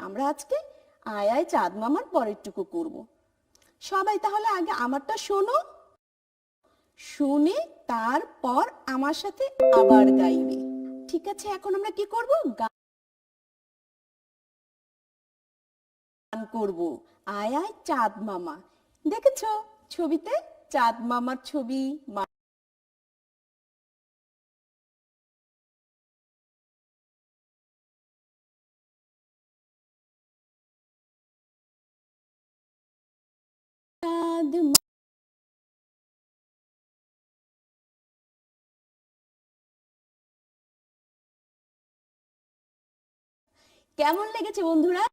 আমরা আজকে আয় আয় চাঁদ মামার পরেরটুকু করব। সবাই তাহলে আগে আমারটা শোনো, শুনে তারপর আমার সাথে আবার গাইবে। ঠিক আছে, এখন আমরা কি করব? গান করব আয় আয় চাঁদ মামা। দেখেছো ছবিতে চাঁদ মামার ছবি? চাঁদ কেমন লেগেছে বন্ধুরা?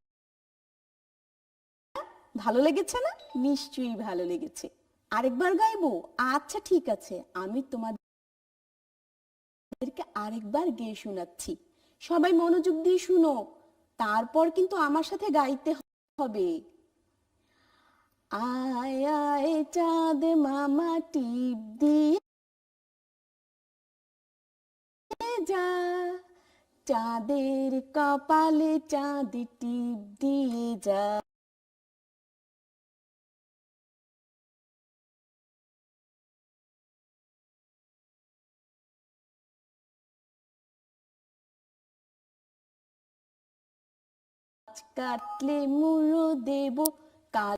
ভালো লেগেছে না? নিশ্চয়ই ভালো লেগেছে। আরেকবার গাইবো? আচ্ছা ঠিক আছে, আমি তোমাদেরকে আরেকবার গেয়ে শোনাচ্ছি। সবাই মনোযোগ দিয়ে শুনো, তারপর কিন্তু আমার সাথে গাইতে হবে। আয় আয় চাঁদ মামা টিপ দিয়ে যা, চাঁদের কপালে চাঁদ টিপ দিয়ে যা। কাটলে মুড়ো দেব, কাল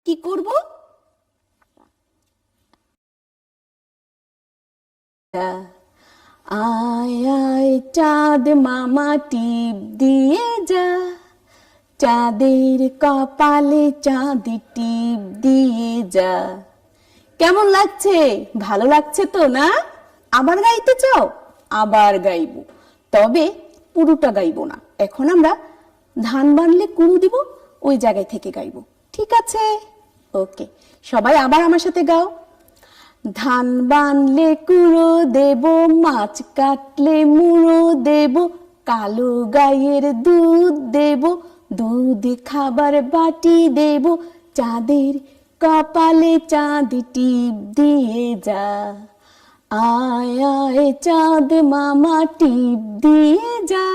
কি করব? আয় আয় চাঁদ মামা টিপ দিয়ে যা, চাঁদের কপালে চাঁদ টিপ দিয়ে যা। কেমন লাগছে? ভালো লাগছে তো না? আবার গাইতে চাও? আবার গাইবো, তবে পুরোটা গাইবো না। এখন আমরা ধান বানলে কুড়ু দিব, ওই জায়গায় থেকে গাইবো। ঠিক আছে? ওকে, সবাই আবার আমার সাথে গাও। ধান বানলে কুড়ো দেব, মাছ কাটলে মুড়ো দেব, কালো গাইয়ের দুধ দেব, দুধ খাবার বাটি দেব, চাঁদের কপালে চাঁদ টিপ দিয়ে যা। আয় আয় চাঁদ মামা টিপ দিয়ে যা,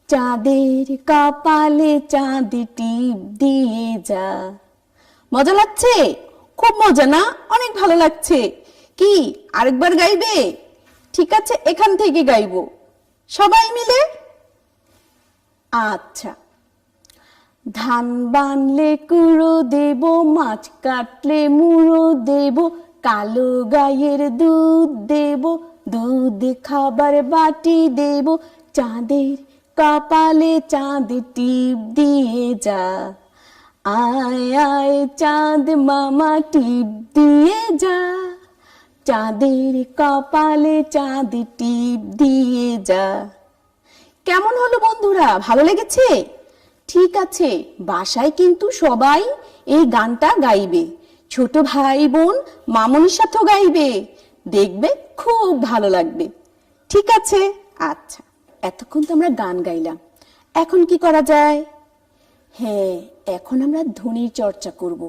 চাঁদের কপালে চাঁদ টিপ দিয়ে যা। মজা লাগছে? খুব মজা না? অনেক ভালো লাগছে। কি আরেকবার গাইবে? ঠিক আছে, এখান থেকে গাইবো সবাই মিলে। আচ্ছা। ধান বানলে কুড়ো দেব, মাছ কাটলে মুড়ো দেব, কালো গাইয়ের দুধ দেব, দুধ খাবার বাটি দেব, চাঁদের কপালে চাঁদ টিপ দিয়ে যা। আয় আয় চাঁদ মামা টিপ দিয়ে যা, চাঁদের কপালে চাঁদ টিপ দিয়ে যা। কেমন হলো বন্ধুরা? ভালো লেগেছে? ঠিক আছে, বাসায় কিন্তু সবাই এই গানটা গাইবে। ছোট ভাই বোন মামনির সাথেও গাইবে, দেখবে খুব ভালো লাগবে। ঠিক আছে? আচ্ছা, এতক্ষণ তো আমরা গান গাইলাম, এখন কি করা যায়? হ্যাঁ, এখন আমরা ধ্বনির চর্চা করব,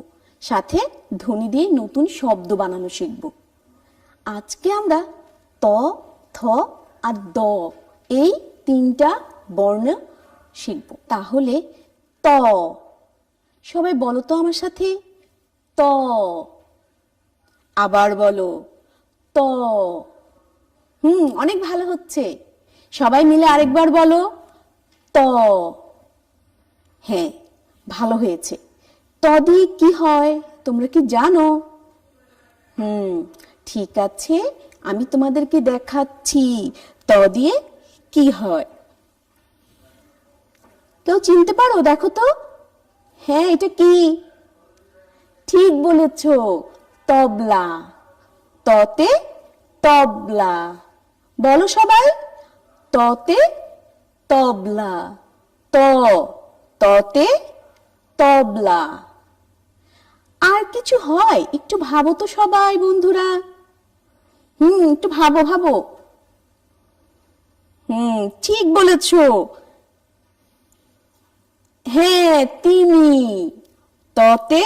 সাথে ধ্বনি দিয়ে নতুন শব্দ বানানো শিখব। আজকে আমরা ত, থ আর দ এই তিনটা বর্ণ শিখব। তাহলে ত, সবাই বলো তো আমার সাথে, ত। আবার বলো, ত। অনেক ভালো হচ্ছে। সবাই মিলে আরেকবার বলো, ত। হ্যাঁ, ভালো হয়েছে। ত দিয়ে কি হয় তোমরা কি জানো? ঠিক আছে, আমি তোমাদেরকে দেখাচ্ছি ত দিয়ে কি হয়। কেউ চিনতে পারো? দেখো তো। হ্যাঁ, এটা কি? ঠিক বলেছ, তবলা। ততে তবলা। বলো সবাই, ততে তবলা। ত, ততে তবলা। আর কিছু হয়? একটু ভাবো তো সবাই বন্ধুরা। একটু ভাবো ভাবো। ঠিক বলেছো। হ্যাঁ, তিমি। ততে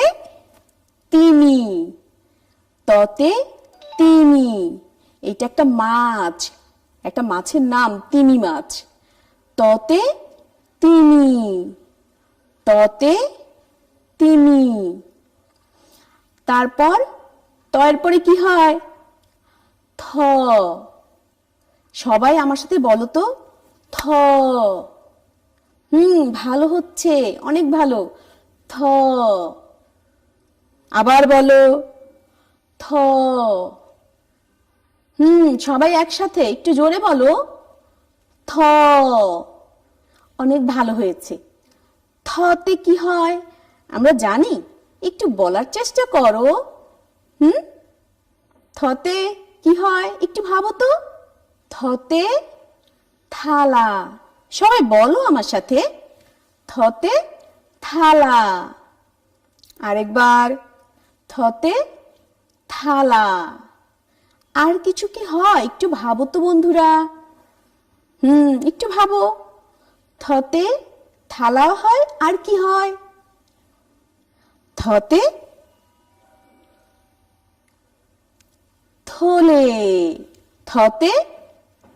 তিমি, ততে তিমি। এটা একটা মাছ, একটা মাছের নাম তিমি মাছ। ততে তিমি, ততে তিমি। তারপর তয়ের পরে কি হয়? থ। সবাই আমার সাথে বলো তো, থ। ভালো হচ্ছে, অনেক ভালো। থ। আবার বলো, থ। সবাই একসাথে একটু জোরে বলো, থ। অনেক ভালো হয়েছে। থতে কি হয় আমরা জানি? একটু বলার চেষ্টা করো। থতে কি হয় একটু ভাবো তো। থতে থালা। সবাই বলো আমার সাথে, থতে থালা। আরেকবার, থতে থালা। আর কিছু কি হয় একটু ভাবো তো বন্ধুরা। একটু ভাবো। থতে থালাও হয়, আর কি হয়? থতে থলে। থতে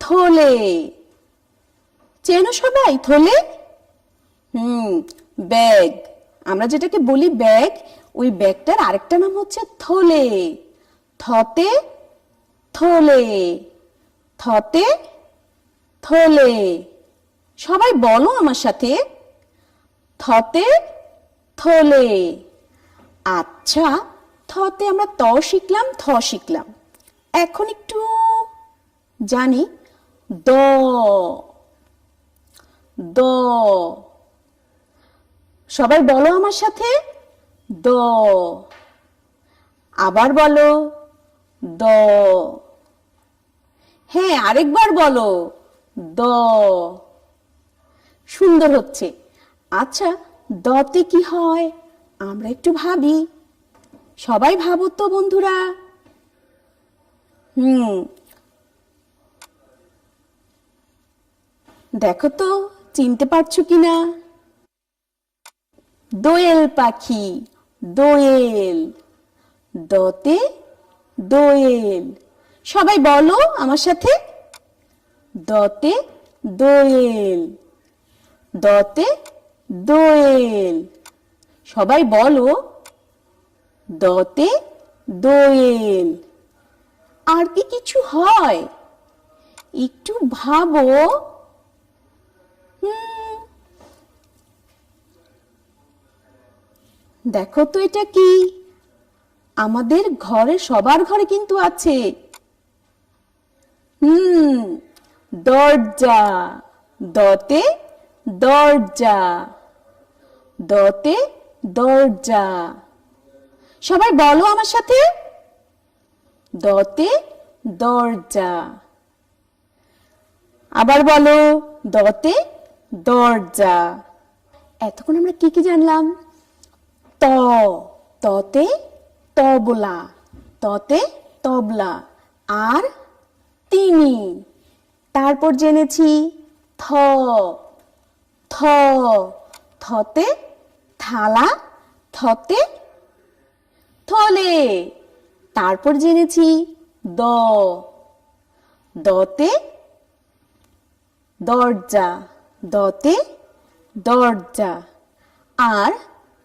থলে। চেনো সবাই থলে? ব্যাগ। আমরা যেটাকে বলি ব্যাগ, ওই ব্যাগটার আরেকটা নাম হচ্ছে থলে। থতে থলে, থতে থলে। সবাই বলো আমার সাথে, থতে থলে। আচ্ছা, থতে আমরা ত শিখলাম, থ শিখলাম। এখন একটু জানি দ। দ। সবাই বলো আমার সাথে, দ। আবার বলো, দ। হ্যাঁ, আরেকবার বলো, দ। সুন্দর হচ্ছে। আচ্ছা, দতে কি হয় আমরা একটু ভাবি। সবাই ভাবো তো বন্ধুরা। দেখো তো চিনতে পারছো কিনা? দোয়েল পাখি। দোয়েল। দতে দোয়েল। সবাই বলো আমার সাথে, দতে দোয়েল। দতে দোয়েল। সবাই বলো, দতে দোয়েল। আর কি কিছু হয় একটু ভাবো। দেখো তো এটা কি? আমাদের ঘরে, সবার ঘরে কিন্তু আছে। দরজা। দতে দরজা। দতে দরজা। সবাই বলো আমার সাথে, দতে দরজা। আবার বলো, দতে দরজা। এতক্ষণ আমরা কি কি জানলাম? ত। ততে তবলা। ততে তবলা। আর তিমি। তারপর জেনেছি থ। থ। থতে থালা। থতে থলে। তারপর জেনেছি দ। দতে দরজা। দতে দরজা। আর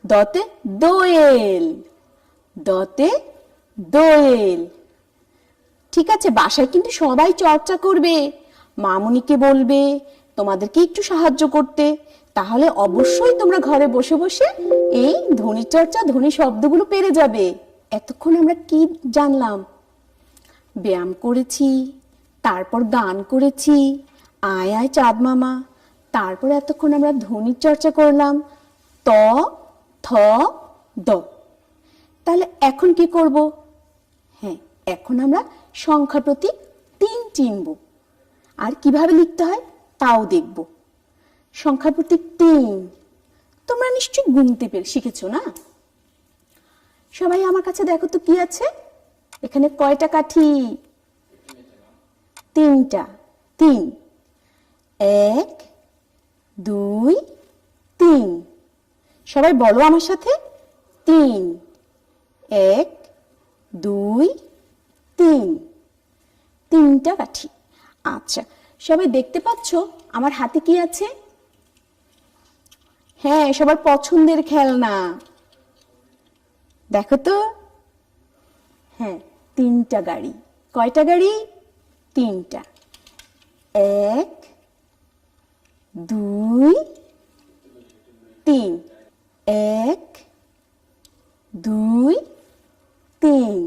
দতে দোয়েল। দতে দোয়েল। ঠিক আছে, বাসায় কিন্তু সবাই চর্চা করবে। মামুনিকে বলবে তোমাদেরকে একটু সাহায্য করতে। তাহলে অবশ্যই তোমরা ঘরে বসে বসে এই ধ্বনি চর্চা, ধ্বনি শব্দগুলো পেরে যাবে। এতক্ষণ আমরা কি জানলাম? ব্যায়াম করেছি, তারপর গান করেছি, আয় আয় চাঁদ মামা। তারপর এতক্ষণ আমরা ধ্বনির চর্চা করলাম, ত, থ, দ। তাহলে এখন কি করব? হ্যাঁ, এখন আমরা সংখ্যা প্রতীক ৩ চিনব। আর কিভাবে লিখতে হয় তাও দেখব। সংখ্যা প্রতীক ৩ তোমরা নিশ্চয়ই গুনতে শিখেছো না? সবাই আমার কাছে দেখো তো কি আছে, এখানে কয়টা কাঠি? তিনটা। তিন, 1 2 3। সবাই বলো আমার সাথে, 3। 1 2 3। তিনটা কাঠি। আচ্ছা, সবাই দেখতে পাচ্ছ আমার হাতে কি আছে? হ্যাঁ, সবার পছন্দের খেলনা। দেখো তো, হ্যাঁ, তিনটা গাড়ি। কয়টা গাড়ি? তিনটা। 1 2 3। 1 2 3।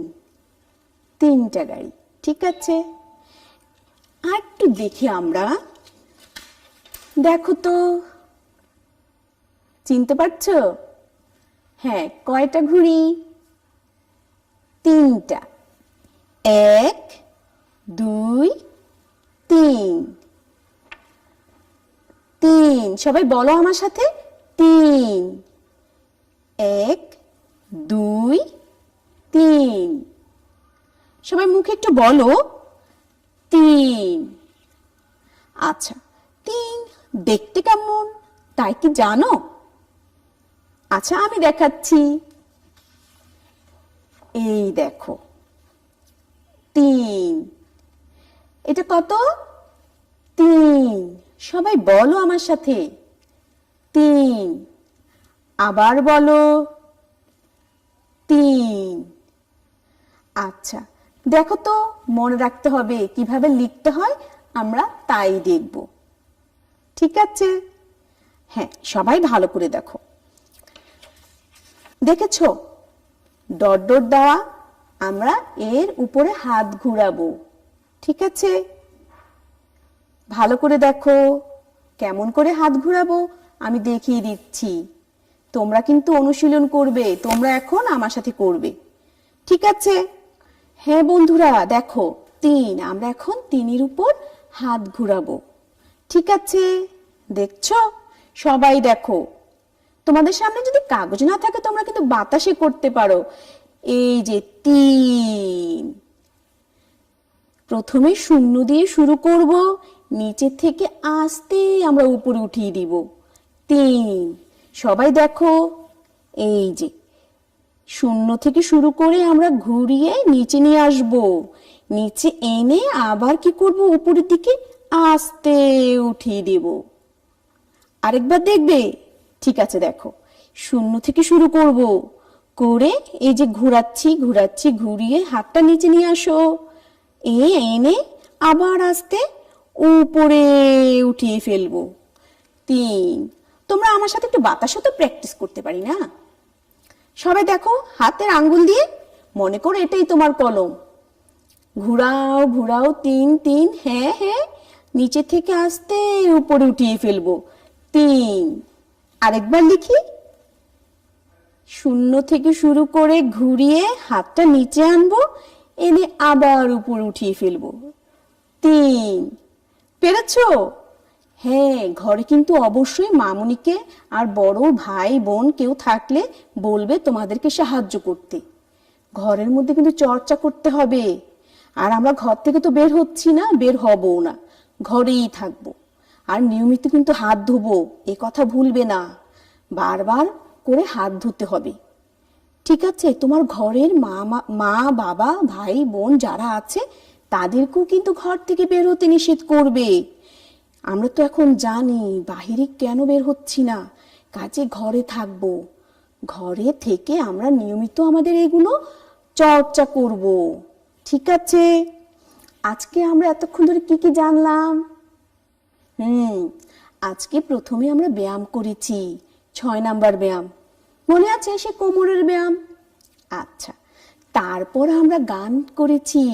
তিনটা গাড়ি, ঠিক আছে। আর একটু দেখি আমরা, দেখো তো, চিনতে পারছো? হ্যাঁ, কয়টা ঘুড়ি? তিনটা। 1 2 3। 3। সবাই বলো আমার সাথে, 3। 1 2 3। সবাই মুখে একটু বলো, 3। আচ্ছা, 3 দেখতে কেমন তাই কি জানো? আচ্ছা, আমি দেখাচ্ছি। এই দেখো, 3। এটা কত? 3। সবাই বলো আমার সাথে, 3। আবার বলো, 3। আচ্ছা, দেখো তো, মনে রাখতে হবে কিভাবে লিখতে হয়, আমরা তাই দেখব, ঠিক আছে? হ্যাঁ, সবাই ভালো করে দেখো। দেখেছো ডট ডট দেওয়া, আমরা এর উপরে হাত ঘুরাবো, ঠিক আছে? ভালো করে দেখো কেমন করে হাত ঘুরাবো আমি দেখিয়ে দিচ্ছি। তোমরা কিন্তু অনুশীলন করবে, তোমরা এখন আমার সাথে করবে, ঠিক আছে? হ্যাঁ বন্ধুরা, দেখো 3, আমরা এখন 3-এর উপর হাত ঘুরাবো, ঠিক আছে? দেখছো? সবাই দেখো। তোমাদের সামনে যদি কাগজ না থাকে তোমরা কিন্তু বাতাসে করতে পারো। এই যে 3। প্রথমে শূন্য দিয়ে শুরু করব, নিচে থেকে আস্তে আমরা উপরে উঠিয়ে দিব। 3। সবাই দেখো, এই যে শূন্য থেকে শুরু করে আমরা ঘুরিয়ে নিচে নিয়ে আসব, নিচে এনে আবার কি করব, উপরের দিকে আস্তে উঠিয়ে দেব। আরেকবার দেখবে? ঠিক আছে, দেখো, শূন্য থেকে শুরু করব, করে এই যে ঘোরাচ্ছি ঘোরাচ্ছি, ঘুরিয়ে হাতটা নিচে নিয়ে আসো, এনে আবার আস্তে উপরে উঠিয়ে ফেলবো। 3। তোমরা আমার সাথে একটু বাতাসও তো প্র্যাকটিস করতে পারি না? সবাই দেখো, হাতের আঙ্গুল দিয়ে মনে করো এটাই তোমার কলম, ঘুরাও ঘুরাও, 3 3। হ্যাঁ হ্যাঁ, নিচে থেকে আস্তে উপরে উঠিয়ে ফেলবো। 3। আরেকবার লিখি, শূন্য থেকে শুরু করে ঘুরিয়ে হাতটা নিচে আনবো, এনে আবার উপর উঠিয়ে ফেলবো। 3। পেরেছো? হ্যাঁ, ঘরে কিন্তু অবশ্যই মামুনিকে আর বড় ভাই বোন কেউ থাকলে বলবে তোমাদেরকে সাহায্য করতে। ঘরের মধ্যে কিন্তু চর্চা করতে হবে। আর আমরা ঘর থেকে তো বের হচ্ছি না, বের হবও না, ঘরেই থাকবো। আর নিয়মিত কিন্তু হাত ধোবো, এ কথা ভুলবে না, বারবার করে হাত ধুতে হবে, ঠিক আছে? তোমার ঘরের মা বাবা ভাই বোন যারা আছে তাদেরকেও কিন্তু ঘর থেকে বের হতে নিষেধ করবে। আমরা তো এখন জানি বাহিরে কেন বের হচ্ছি না, কাজে ঘরে থাকবো। ঘরে থেকে আমরা নিয়মিত আমাদের এগুলো চর্চা করব, ঠিক আছে? আজকে আমরা এতক্ষণ ধরে কি কি জানলাম? আজকে প্রথমে আমরা ব্যায়াম করেছি, 6 নাম্বার ব্যায়াম, মনে আছে? সে কোমরের ব্যায়াম। আচ্ছা, তারপর আমরা গান করেছি,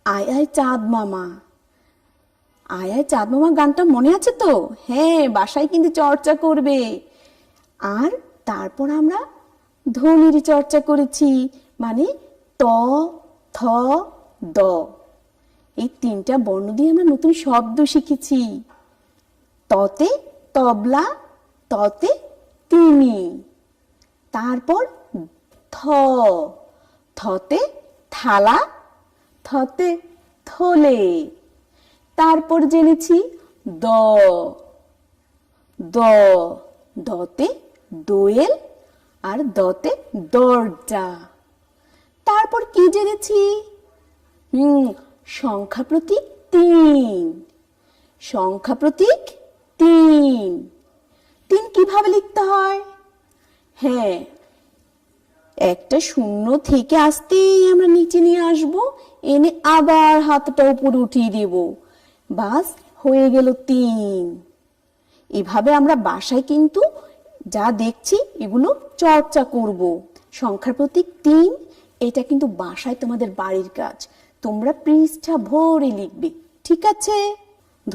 আয় আয় চাঁদ মামা। আয় আয় চাঁদ মামা গানটা মনে আছে তো? হ্যাঁ, বাসায় কিন্তু চর্চা করবে। আর তারপর আমরা ধ্বনির চর্চা করেছি, মানে ত থ দ, এই 3টা বর্ণ দিয়ে আমরা নতুন শব্দ শিখেছি। ততে তবলা, ততে তিমি। তারপর থ থতে থালা, থতে থলে। তারপর জেনেছি দ, দতে দোয়েল আর দতে দরজা। তারপর কি জেনেছি? সংখ্যা প্রতীক 3। সংখ্যা প্রতীক 3। 3 কিভাবে লিখতে হয়? হ্যাঁ, একটা শূন্য থেকে আসতেই আমরা নিচে নিয়ে আসব, এনে আবার হাতটা উপরে উঠিয়ে দেব, বাস হয়ে গেল 3। এভাবে আমরা বাসায় কিন্তু যা দেখছি এগুলো চর্চা করব। সংখ্যার প্রতীক 3, এটা কিন্তু বাসায় তোমাদের বাড়ির কাজ, তোমরা পৃষ্ঠা ভরে লিখবে, ঠিক আছে?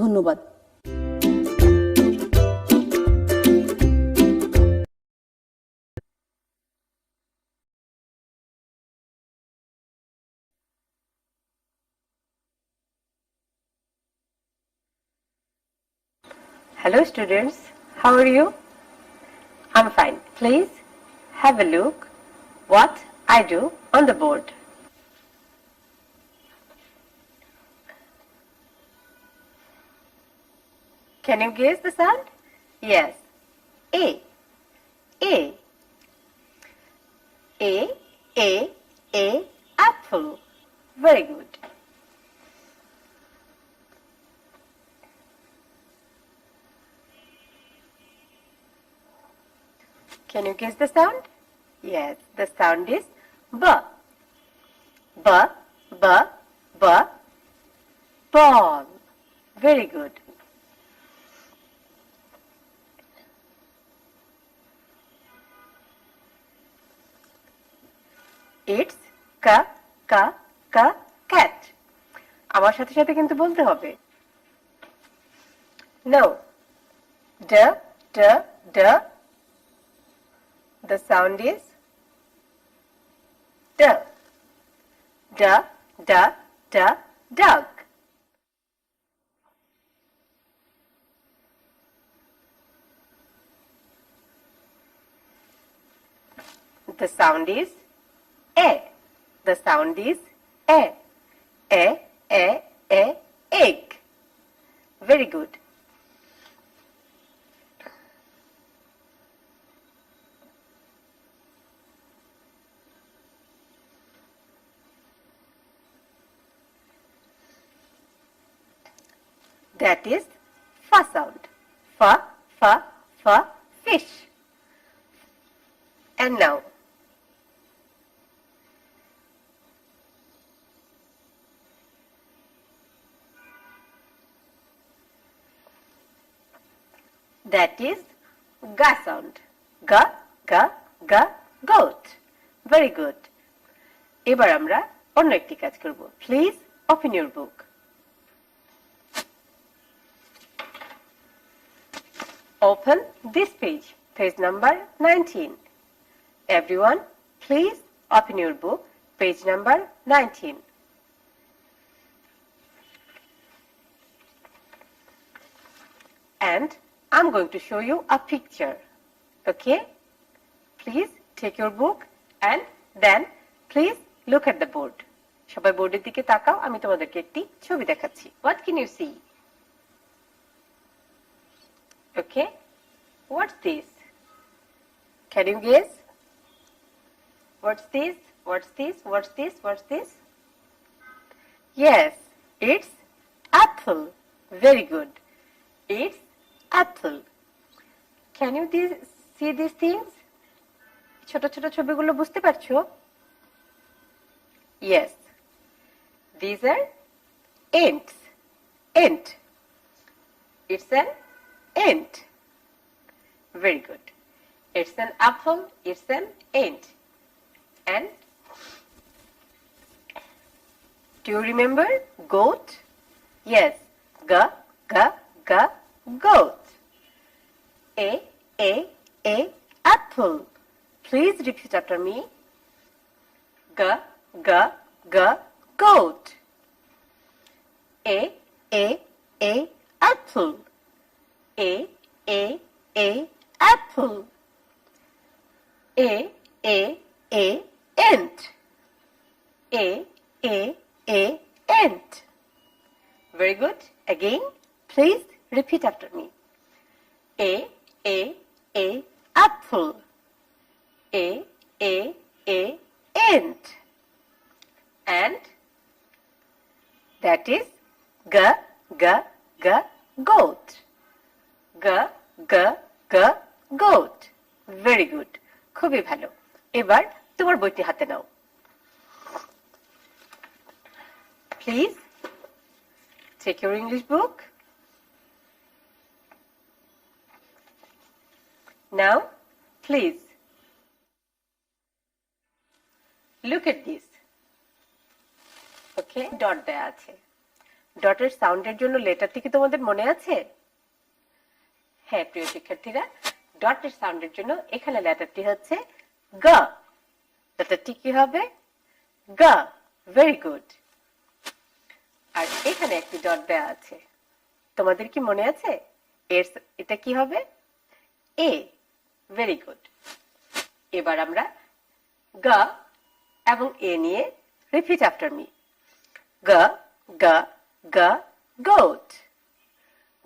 ধন্যবাদ। Hello students, how are you? I'm fine. Please have a look what I do on the board. Can you guess the sound? Yes. A. A. A. Apple. Very good. Can you guess the sound? Yes, the sound is B. B. Ball. Very good. It's cat. আমার সাথে সাথে কিন্তু বলতে হবে। No. D. The sound is D. Duck. The sound is A. The sound is A. Egg. Very good. That is fa sound. Fa, fish. And now, that is ga sound. Ga, goat. Very good. এবার আমরা অন্য একটি কাজ করব। Please open your book. Open this page, page number 19. Everyone, please open your book, page number 19. And I'm going to show you a picture. Okay? Please take your book and then please look at the board. সবাই বোর্ডের দিকে তাকাও, আমি তোমাদেরকে একটি ছবি দেখাচ্ছি। What can you see? Okay? What's this? Can you guess? What's this? What's this? Yes, it's apple. Very good. It's apple. Can you see these things? ছোট ছোট ছবিগুলো বুঝতে পারছো? Yes. These are ants. Ant. It's an ant. Very good. It's an apple. It's an ant. And do you remember goat? Yes. Goat. A apple. Please repeat after me. Goat. A apple. A apple. A ant. A, ant. Very good. Again, please repeat after me. A, apple. A, ant. And that is g, goat. G, goat. Very good. খুবই ভালো। এবার তোমার বইটি হাতে নাও। Please take your English book. Now, please look at this. Okay, dot দেয়া আছে। ডটের সাউন্ডের জন্য লেটারটি কি তোমাদের মনে আছে? হ্যাঁ প্রিয় শিক্ষার্থীরা, ডটের সাউন্ডের জন্য এখানে লেটারটি হচ্ছে গ। লেটারটি কি হবে? গ। Very good. আর এখানে একটি ডট দেয়া আছে, তোমাদের কি মনে আছে এটা কি হবে? এ। Very good. এবার আমরা গ এবং এ নিয়ে repeat after me. G, goat.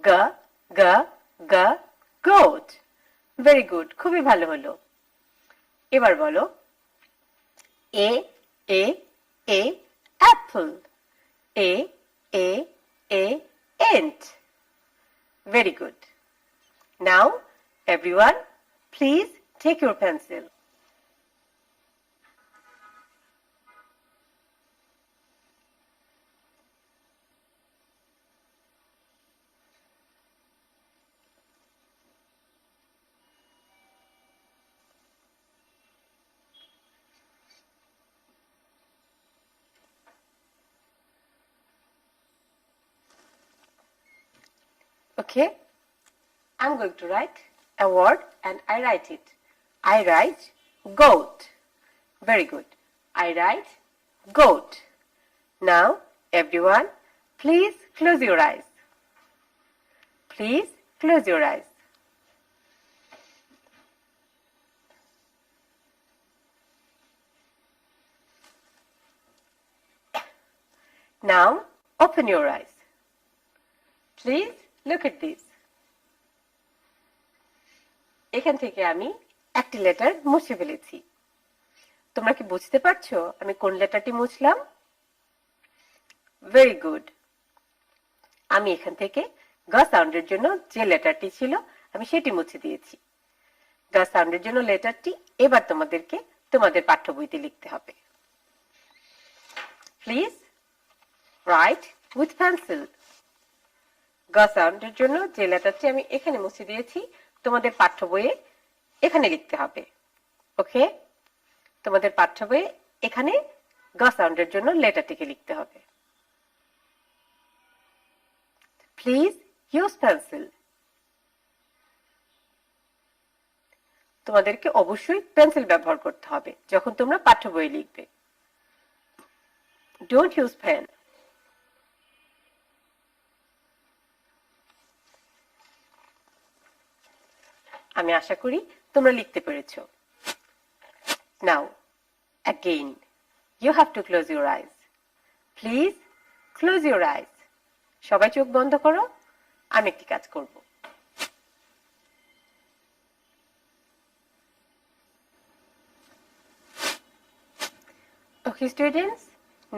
G, goat. Very good. খুবই ভালো হলো। এবার বলো A, apple. A, ant. Very good. Now, everyone, please take your pencil. Okay, I'm going to write a word and I write it. I write goat. Very good. I write goat. Now, everyone, please close your eyes. Please close your eyes. Now, open your eyes. Please look at this. এখান থেকে আমি একটি letter মুছে ফেলেছি। তোমরা কি বুঝতে পারছো আমি কোন লেটারটি মুছলাম? Very good. আমি এখান থেকে গ সাউন্ডের জন্য যে লেটারটি ছিল আমি সেটি মুছে দিয়েছি। গ সাউন্ডের জন্য লেটারটি এবার তোমাদেরকে তোমাদের পাঠ্য বইতে লিখতে হবে। Please write with pencil. গ সাউন্ডের জন্য যে লেটারটি আমি এখানে মুছে দিয়েছি তোমাদের পাঠ্য বইয়ে এখানে লিখতে হবে। ওকে, তোমাদের পাঠ্য বইয়ে এখানে গ সাউন্ডের জন্য লেটারটিকে লিখতে হবে। Please use pencil. তোমাদেরকে অবশ্যই পেন্সিল ব্যবহার করতে হবে যখন তোমরা পাঠ্য বইয়ে লিখবে। Don't use pen. আমি আশা করি তোমরা লিখতে পেরেছো। Now, again, you have to close your eyes. Please close your eyes. সবাই চোখ বন্ধ করো, আমি একটি কাজ করব। Okay, students,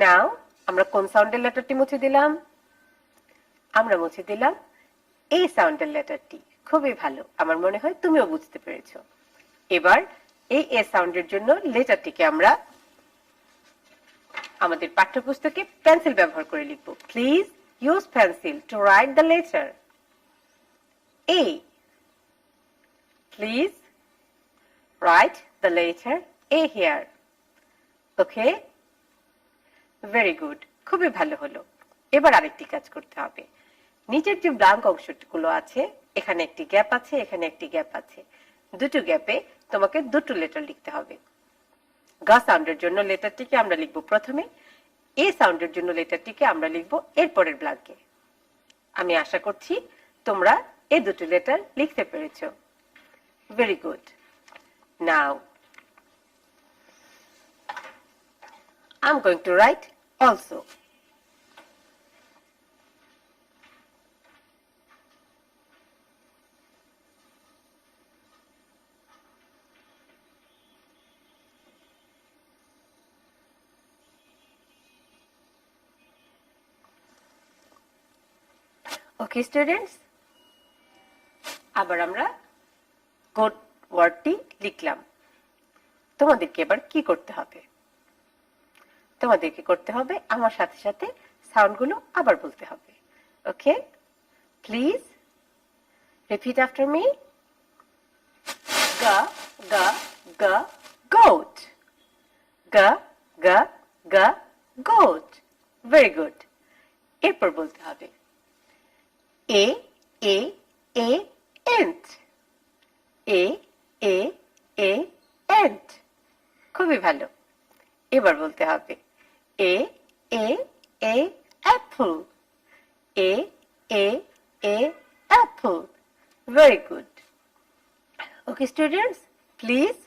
now আমরা কোন সাউন্ডের লেটারটি মুছে দিলাম? আমরা মুছে দিলাম এই সাউন্ডের লেটারটি। খুবই ভালো, আমার মনে হয় তুমিও বুঝতে পেরেছো। এবার এই এ সাউন্ডের জন্য লেটারটিকে আমরা আমাদের পাঠ্যপুস্তকে পেন্সিল ব্যবহার করে লিখব। Please use pencil to write the letter A. Please write the letter A here. Okay, very good. খুবই ভালো হলো। এবার আরেকটি কাজ করতে হবে। নিচের যে ব্ল্যাঙ্ক অংশগুলো আছে, এখানে একটি গ্যাপ আছে, এখানে একটি গ্যাপ আছে। দুটো গ্যাপে তোমাকে দুটো লেটার লিখতে হবে। গা সাউন্ডের জন্য লেটারটিকে আমরা লিখব প্রথমে, এ সাউন্ডের জন্য লেটারটিকে আমরা লিখব এরপরের ব্ল্যাঙ্কে। আমি আশা করছি তোমরা এই দুটো লেটার লিখতে পেরেছো। Very good. Now I'm going to write also. Okay students, আবার আমরা গোট ওয়ার্ডটি লিখলাম। তোমাদেরকে এবার কি করতে হবে? তোমাদেরকে করতে হবে আমার সাথে সাথে সাউন্ডগুলো আবার বলতে হবে। ওকে, প্লিজ রিপিট আফটার মি। গা গা গা গোট, গা গা গা গোট। Very good. এরপর বলতে হবে A A A ant, A A A ant. খুবই ভালো। এবার বলতে হবে A A A apple, A A A apple. Very good. Okay students, please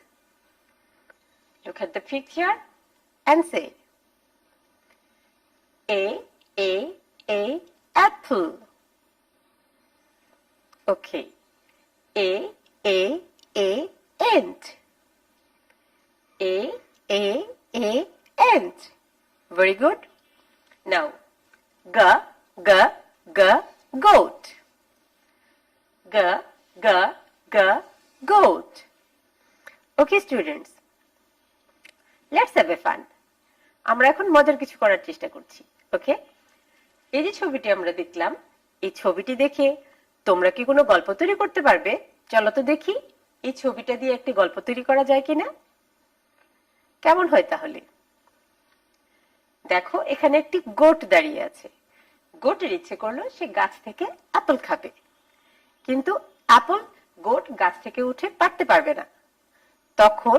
look at the picture and say a apple. Okay. A ant, a ant. Very good. Now ga goat, ga goat. Okay students, let's have a fun. আমরা এখন মজার কিছু করার চেষ্টা করছি। ওকে, এই যে ছবিটি আমরা দেখলাম, এই ছবিটি দেখে তোমরা কি কোনো গল্প তৈরি করতে পারবে? চলো তো দেখি এই ছবিটা দিয়ে একটি গল্প তৈরি করা যায় কিনা। কেমন হয় তাহলে? দেখো, এখানে একটি গোট দাঁড়িয়ে আছে। গোটের ইচ্ছে করলো সে গাছ থেকে আপেল খাবে, কিন্তু আপেল গোট গাছ থেকে উঠে পারতে পারবে না। তখন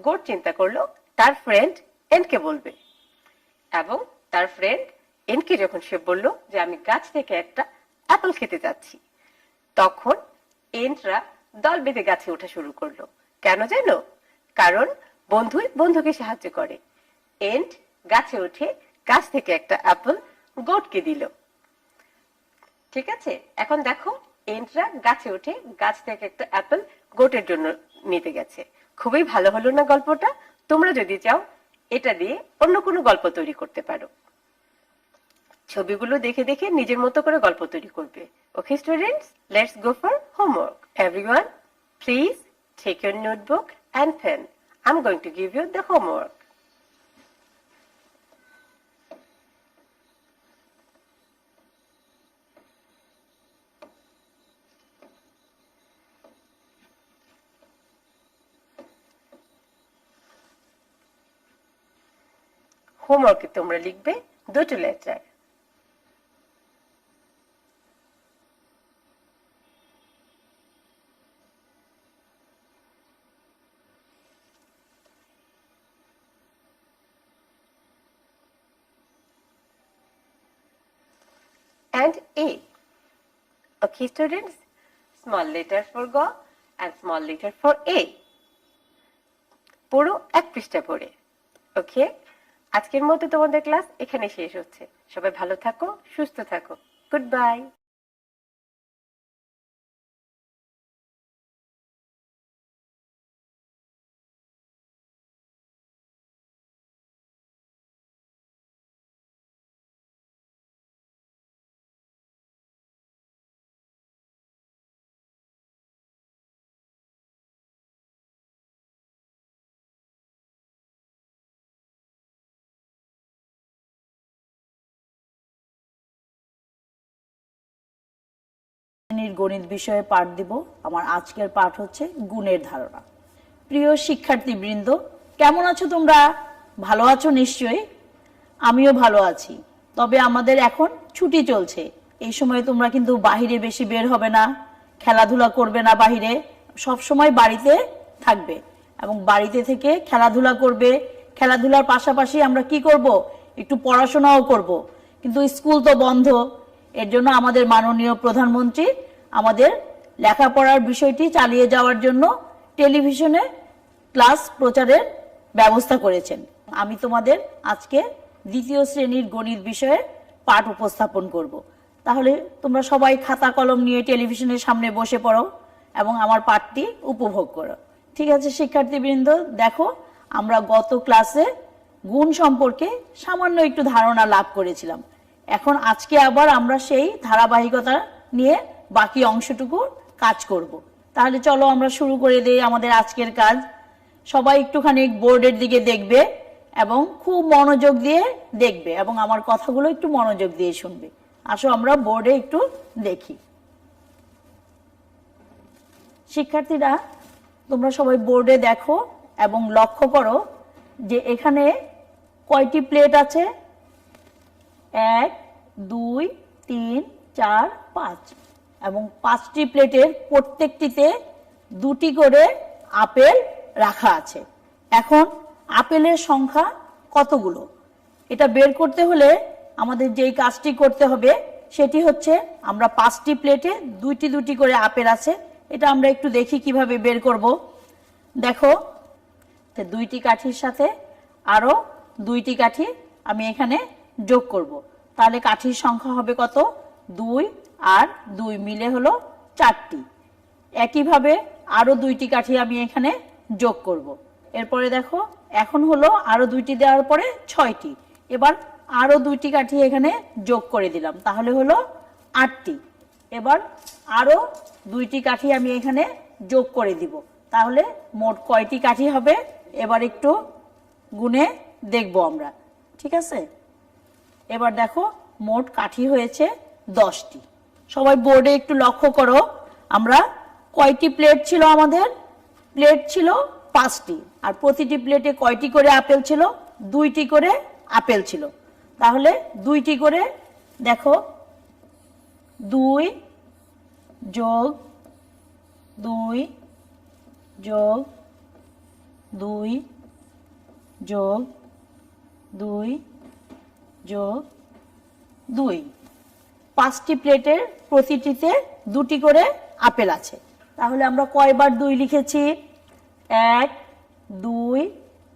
গোট চিন্তা করলো তার ফ্রেন্ড এন্টকে বলবে, এবং তার ফ্রেন্ড এন্টকে যখন সে বলল যে আমি গাছ থেকে একটা আপেল খেতে যাচ্ছি, তখন এন্টরা দল বেঁধে গাছে ওঠা শুরু করলো। কেন জানো? কারণ বন্ধুই বন্ধুকে সাহায্য করে। এন্ট গাছে উঠে গাছ থেকে একটা আপেল গোটকে দিল। ঠিক আছে, এখন দেখো এন্টরা গাছে উঠে গাছ থেকে একটা আপেল গোটের জন্য নিতে গেছে। খুবই ভালো হলো না গল্পটা? তোমরা যদি চাও এটা দিয়ে অন্য কোনো গল্প তৈরি করতে পারো। ছবিগুলো দেখে দেখে নিজের মতো করে গল্প তৈরি করবে। Okay students, let's go for homework. Everyone, please take your notebook and pen. I'm going to give you the homework. হোমওয়ার্কে তোমরা লিখবে দুটো letter. And A. Okay students, small letter for Go and small letter for A. পুরো এক পৃষ্ঠা পড়ে। ওকে, আজকের মতো তোমাদের ক্লাস এখানে শেষ হচ্ছে। সবাই ভালো থাকো, সুস্থ থাকো। Good bye. গণিত বিষয়ে পাঠ দিব। আমার আজকের পাঠ হচ্ছে গুণের ধারণা। প্রিয় শিক্ষার্থীবৃন্দ, কেমন আছো তোমরা? ভালো আছো নিশ্চয়ই। আমিও ভালো আছি। তবে আমাদের এখন ছুটি চলছে। এই সময় তোমরা কিন্তু বাহিরে বেশি বের হবে না, খেলাধুলা করবে না, বাহিরে সব সময় বাড়িতে থাকবে এবং বাড়িতে থেকে খেলাধুলা করবে। খেলাধুলার পাশাপাশি আমরা কি করব? একটু পড়াশোনাও করব। কিন্তু স্কুল তো বন্ধ। এর জন্য আমাদের মাননীয় প্রধানমন্ত্রী আমাদের লেখাপড়ার বিষয়টি চালিয়ে যাওয়ার জন্য টেলিভিশনে ক্লাস প্রচারের ব্যবস্থা করেছেন। আমি তোমাদের আজকে দ্বিতীয় শ্রেণীর গণিত বিষয়ে পাঠ উপস্থাপন করব। তাহলে তোমরা সবাই খাতা কলম নিয়ে টেলিভিশনের সামনে বসে পড়ো এবং আমার পাঠটি উপভোগ করো। ঠিক আছে শিক্ষার্থীবৃন্দ, দেখো আমরা গত ক্লাসে গুণ সম্পর্কে সামান্য একটু ধারণা লাভ করেছিলাম। এখন আজকে আবার আমরা সেই ধারাবাহিকতা নিয়ে বাকি অংশটুকু কাজ করব। তাহলে চলো আমরা শুরু করে দেই আমাদের আজকের কাজ। সবাই একটুখানি বোর্ডের দিকে দেখবে এবং খুব মনোযোগ দিয়ে দেখবে এবং আমার কথাগুলো একটু মনোযোগ দিয়ে শুনবে। আসো আমরা বোর্ডে একটু দেখি। শিক্ষার্থীরা তোমরা সবাই বোর্ডে দেখো এবং লক্ষ্য করো যে এখানে কয়টি প্লেট আছে? 1 2 3 4 5 এবং 5টি প্লেটের প্রত্যেকটিতে 2টি করে আপেল রাখা আছে। এখন আপেলের সংখ্যা কতগুলো এটা বের করতে হলে আমাদের যেই কাজটি করতে হবে সেটি হচ্ছে আমরা 5টি প্লেটে 2টি করে আপেল আছে, এটা আমরা একটু দেখি কিভাবে বের করব। দেখো 2টি কাঠির সাথে আরো 2টি কাঠি আমি এখানে যোগ করব, তাহলে কাঠির সংখ্যা হবে কত? 2 আর 2 মিলে হলো 4টি। একইভাবে আরো 2টি কাঠি আমি এখানে যোগ করব। এরপরে দেখো এখন হলো আরো 2টি দেওয়ার পরে 6টি। এবার আরো 2টি কাঠি এখানে যোগ করে দিলাম, তাহলে হলো 8টি। এবার আরো 2টি কাঠি আমি এখানে যোগ করে দিব, তাহলে মোট কয়টি কাঠি হবে এবার একটু গুনে দেখবো আমরা। ঠিক আছে, এবার দেখো মোট কাঠি হয়েছে 10টি। সবাই বোর্ডে একটু লক্ষ্য করো, আমরা কয়টি প্লেট ছিল? আমাদের প্লেট ছিল 5টি, আর প্রতিটি প্লেটে কয়টি করে আপেল ছিল? 2টি করে আপেল ছিল। তাহলে 2টি করে দেখো 2 যোগ 2 যোগ 2 যোগ 2 যোগ 2, 5টি প্লেটের প্রতিটিতে 2টি করে আপেল আছে। তাহলে আমরা কয়বার 2 লিখেছি? 1 2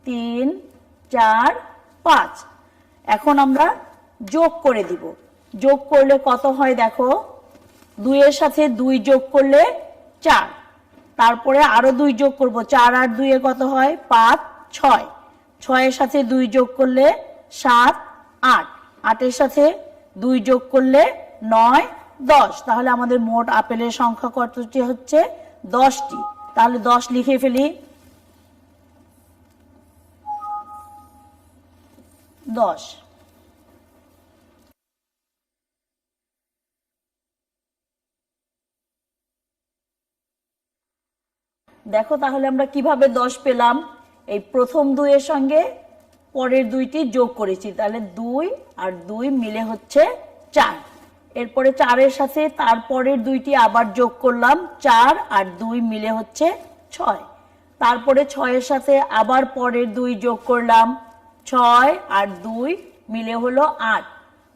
3 4 5। এখন আমরা যোগ করে দিব। যোগ করলে কত হয় দেখো, 2 এর সাথে 2 যোগ করলে 4, তারপরে আরো 2 যোগ করব, 4 আর 2 এ কত হয়? 5 6, 6 এর সাথে 2 যোগ করলে 7 8, 8 এর সাথে 2 যোগ করলে 9 10। তাহলে আমাদের মোট আপেলের সংখ্যা কতটি হচ্ছে? 10টি। তাহলে 10 লিখে ফেলি। 10। দেখো তাহলে আমরা কিভাবে 10 পেলাম? এই প্রথম 2 এর সঙ্গে পরের 2টি যোগ করেছি, তাহলে 2 আর 2 মিলে হচ্ছে 4। এরপরে 4 এর সাথে তারপরের 2টি আবার যোগ করলাম, 4 আর 2 মিলে হচ্ছে 6। তারপরে 6 এর সাথে আবার পরের 2 যোগ করলাম, 6 আর 2 মিলে হলো 8।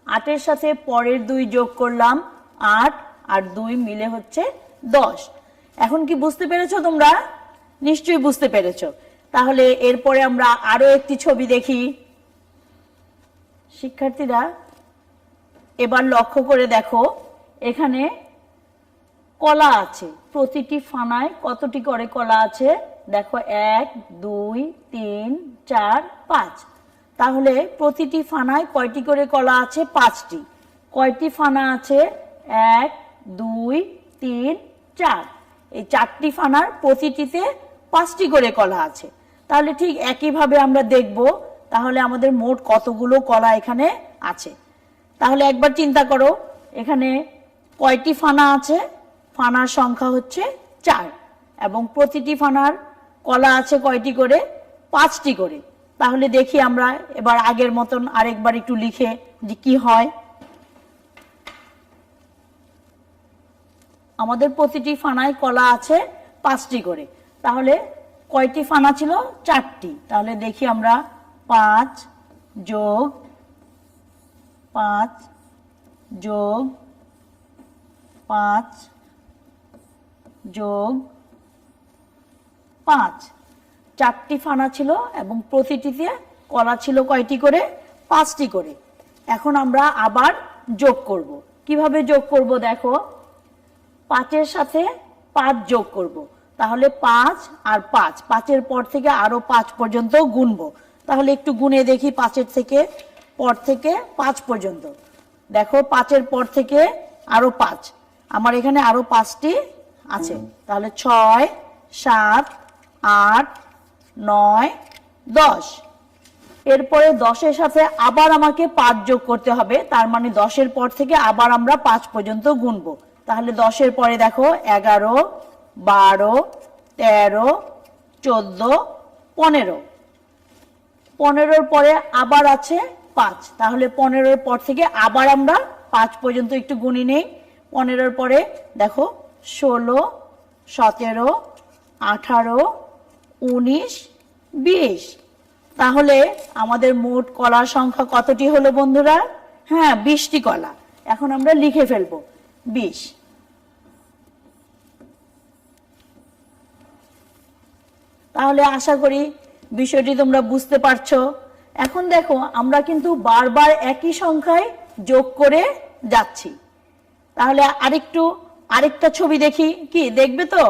8 এর সাথে পরের 2 যোগ করলাম, 8 আর 2 মিলে হচ্ছে 10। এখন কি বুঝতে পেরেছো তোমরা? নিশ্চয়ই বুঝতে পেরেছো। তাহলে এরপরে আমরা আরো একটি ছবি দেখি। শিক্ষার্থীরা এবার লক্ষ্য করে দেখো, এখানে কলা আছে। প্রতিটি ফানায় কতটি করে কলা আছে? দেখো 1 2 3 4 5। তাহলে প্রতিটি ফানায় কয়টি করে কলা আছে? 5টি। কয়টি ফানা আছে? 1 2 3 4। এই 4টি ফানার প্রতিটিতে 5টি করে কলা আছে। তাহলে ঠিক একইভাবে আমরা দেখব তাহলে আমাদের মোট কতগুলো কলা এখানে আছে। তাহলে একবার চিন্তা করো, এখানে কয়টি ফানা আছে? ফানার সংখ্যা হচ্ছে 4 এবং প্রতিটি ফানার কলা আছে কয়টি করে? 5টি করে। তাহলে দেখি আমরা এবার আগের মতন আরেকবার একটু লিখে যে কি হয়। আমাদের প্রতিটি ফানায় কলা আছে 5টি করে, তাহলে কয়টি ফানা ছিল? 4টি। তাহলে দেখি আমরা 5 যোগ 5 যোগ 5 যোগ 5, 4টি ফানা ছিল এবং প্রতিটিতে কলা ছিল কয়টি করে? 5টি করে। এখন আমরা আবার যোগ করব। কিভাবে যোগ করব দেখো, 5-এর সাথে 5 যোগ করব। তাহলে 5 আর 5, 5-এর পর থেকে আরো 5 পর্যন্ত গুনবো। তাহলে একটু গুনে দেখি 5-এর থেকে পর থেকে 5 পর্যন্ত। দেখো 5-এর পর থেকে আরো 5, আমার এখানে আরো 5টি আছে। তাহলে 6, 7, 8, 9, 10। এরপরে 10-এর সাথে আবার আমাকে 5 যোগ করতে হবে, তার মানে 10-এর পর থেকে আবার আমরা 5 পর্যন্ত গুনবো। তাহলে 10-এর পরে দেখো 11, 12, 13, 14, 15। 15-র পরে আবার আছে 5, তাহলে 15-র পর থেকে আবার আমরা 5 পর্যন্ত একটু গুনি নেই। 15-র পরে দেখো 16, 17, 18, 19, 20। তাহলে আমাদের মোট কলার সংখ্যা কতটি হলো বন্ধুরা? হ্যাঁ, 20টি কলা। এখন আমরা লিখে ফেলবো 20। তাহলে আশা করি বিষয়টি তোমরা বুঝতে পারছো। এখন দেখো আমরা কিন্তু বারবার একই সংখ্যায় যোগ করে যাচ্ছি। তাহলে আরেকটা ছবি দেখি, কি দেখবে তো?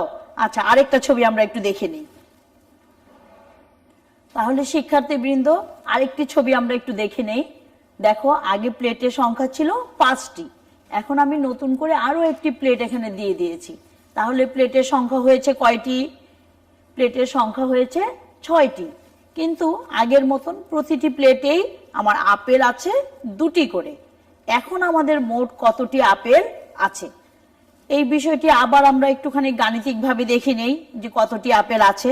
আচ্ছা, আরেকটা ছবি আমরা একটু দেখে নিই। তাহলে শিক্ষার্থীবৃন্দ, আরেকটি ছবি আমরা একটু দেখে নেই। দেখো, আগে প্লেটের সংখ্যা ছিল 5টি, এখন আমি নতুন করে আরো একটি প্লেট এখানে দিয়ে দিয়েছি। তাহলে প্লেটের সংখ্যা হয়েছে কয়টি? প্লেটের সংখ্যা হয়েছে 6টি। কিন্তু আগের মতন প্রতিটি প্লেটেই আমার আপেল আছে 2টি করে। এখন আমাদের মোট কতটি আপেল আছে? এই বিষয়টি আবার আমরা একটুখানি গাণিতিকভাবে দেখে নেই যে কতটি আপেল আছে।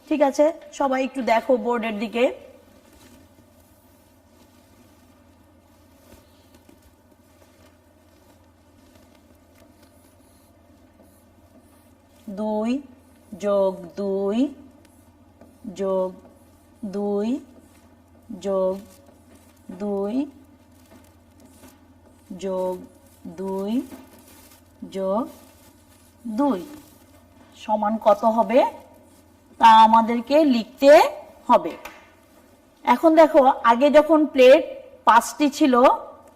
ঠিক আছে, সবাই একটু দেখো বোর্ডের দিকে। দুই যোগ 2 যোগ 2 যোগ 2 যোগ 2 যোগ 2 সমান কত হবে তা আমাদেরকে লিখতে হবে। এখন দেখো, আগে যখন প্লেট 5টি ছিল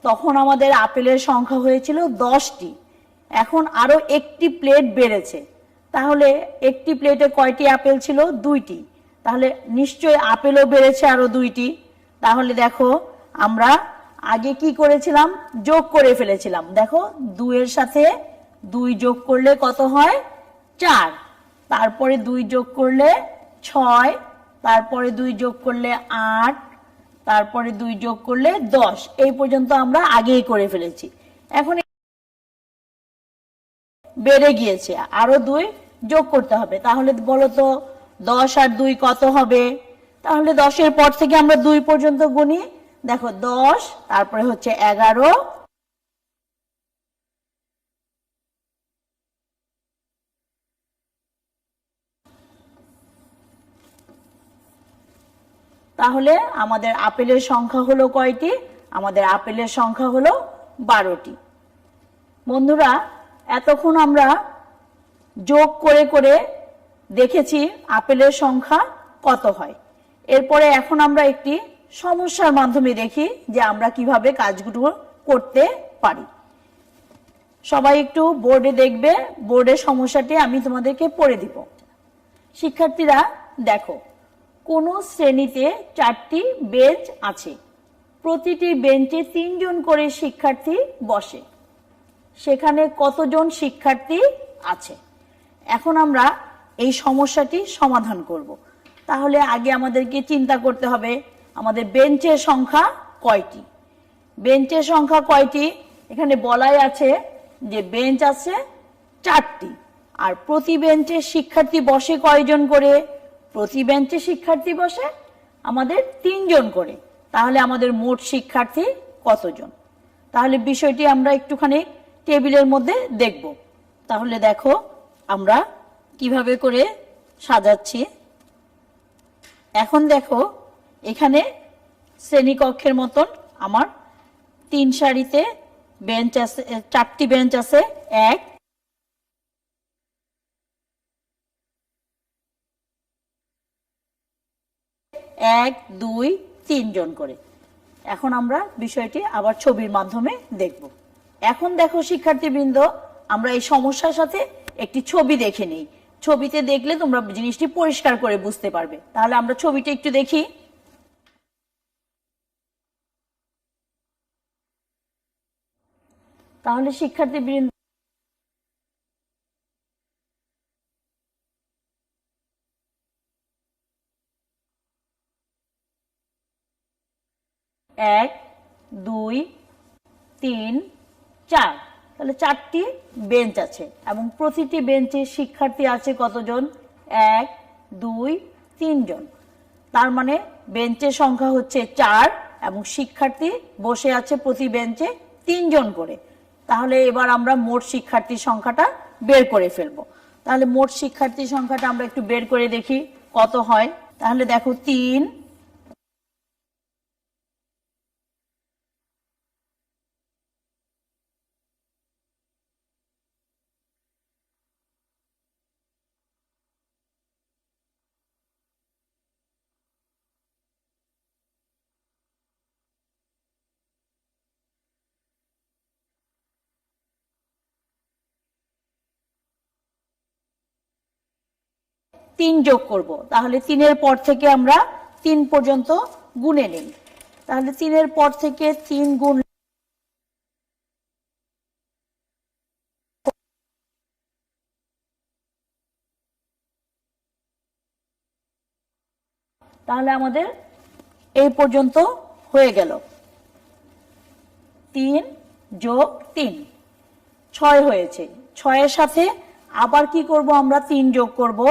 তখন আমাদের আপেলের সংখ্যা হয়েছিল 10টি। এখন আরো একটি প্লেট বেড়েছে, তাহলে একটি প্লেটে কয়টি আপেল ছিল? 2টি। তাহলে নিশ্চয়ই আপেলও বেড়েছে আরো 2টি। তাহলে দেখো, আমরা আগে কি করেছিলাম? যোগ করে ফেলেছিলাম। দেখো, 2-এর সাথে 2 যোগ করলে কত হয়? 4। তারপরে 2 যোগ করলে 6, তারপরে 2 যোগ করলে 8, তারপরে 2 যোগ করলে 10। এই পর্যন্ত আমরা আগেই করে ফেলেছি। এখন বেড়ে গিয়েছে, আরো 2 যোগ করতে হবে। তাহলে বলো তো 10 আর 2 কত হবে? তাহলে 10-এর পর থেকে আমরা 2 পর্যন্ত গুনি। দেখো 10, তারপরে হচ্ছে 11, তাহলে আমাদের আপেলের সংখ্যা হলো কয়টি? আমাদের আপেলের সংখ্যা হলো 12টি। বন্ধুরা, এতক্ষণ আমরা যোগ করে করে দেখেছি আপেলের সংখ্যা কত হয়। এরপরে এখন আমরা একটি সমস্যার মাধ্যমে দেখি যে আমরা কিভাবে কাজগুলো করতে পারি। সবাই একটু বোর্ডে দেখবে, বোর্ডের সমস্যাটি আমি তোমাদেরকে পড়ে দিব। শিক্ষার্থীরা দেখো, কোন শ্রেণীতে 4টি বেঞ্চ আছে, প্রতিটি বেঞ্চে 3 জন করে শিক্ষার্থী বসে, সেখানে কতজন শিক্ষার্থী আছে? এখন আমরা এই সমস্যাটি সমাধান করব। তাহলে আগে আমাদেরকে চিন্তা করতে হবে আমাদের বেঞ্চের সংখ্যা কয়টি। বেঞ্চের সংখ্যা কয়টি? এখানে বলাই আছে যে বেঞ্চ আছে 4টি, আর প্রতি বেঞ্চে শিক্ষার্থী বসে কয়জন করে? প্রতি বেঞ্চে শিক্ষার্থী বসে আমাদের 3 জন করে। তাহলে আমাদের মোট শিক্ষার্থী কতজন? তাহলে বিষয়টি আমরা একটুখানি টেবিলের মধ্যে দেখব। তাহলে দেখো আমরা কিভাবে করে সাজাচ্ছি। এখন দেখো, এখানে শ্রেণীকক্ষের মতন আমার 3 সারিতে বেঞ্চ আছে, 4টি বেঞ্চ আছে। 1, 2, 3 জন করে। এখন আমরা বিষয়টি আবার ছবির মাধ্যমে দেখব। এখন দেখো শিক্ষার্থীবৃন্দ, আমরা এই সমস্যার সাথে একটি ছবি দেখে নিই। ছবিতে দেখলে তোমরা জিনিসটি পরিষ্কার করে বুঝতে পারবে। তাহলে আমরা ছবিটা একটু দেখি। তাহলে শিক্ষার্থীবৃন্দ, 1 2 3 4, তাহলে 4টি বেঞ্চ আছে এবং প্রতিটি বেঞ্চে শিক্ষার্থী আছে কতজন? 1 2 3 জন। তার মানে বেঞ্চের সংখ্যা হচ্ছে 4 এবং শিক্ষার্থী বসে আছে প্রতি বেঞ্চে 3 জন করে। তাহলে এবার আমরা মোট শিক্ষার্থীর সংখ্যাটা বের করে ফেলবো। তাহলে মোট শিক্ষার্থীর সংখ্যাটা আমরা একটু বের করে দেখি কত হয়। তাহলে দেখো 3 যোগ করব। তাহলে 3-এর পর থেকে আমরা 3 পর্যন্ত গুণে নিই। তাহলে 3-এর পর থেকে 3 গুণ, তাহলে আমাদের এই পর্যন্ত হয়ে গেল। 3 যোগ 3 6 হয়েছে। 6-এর সাথে আবার কি করব? আমরা 3 যোগ করব।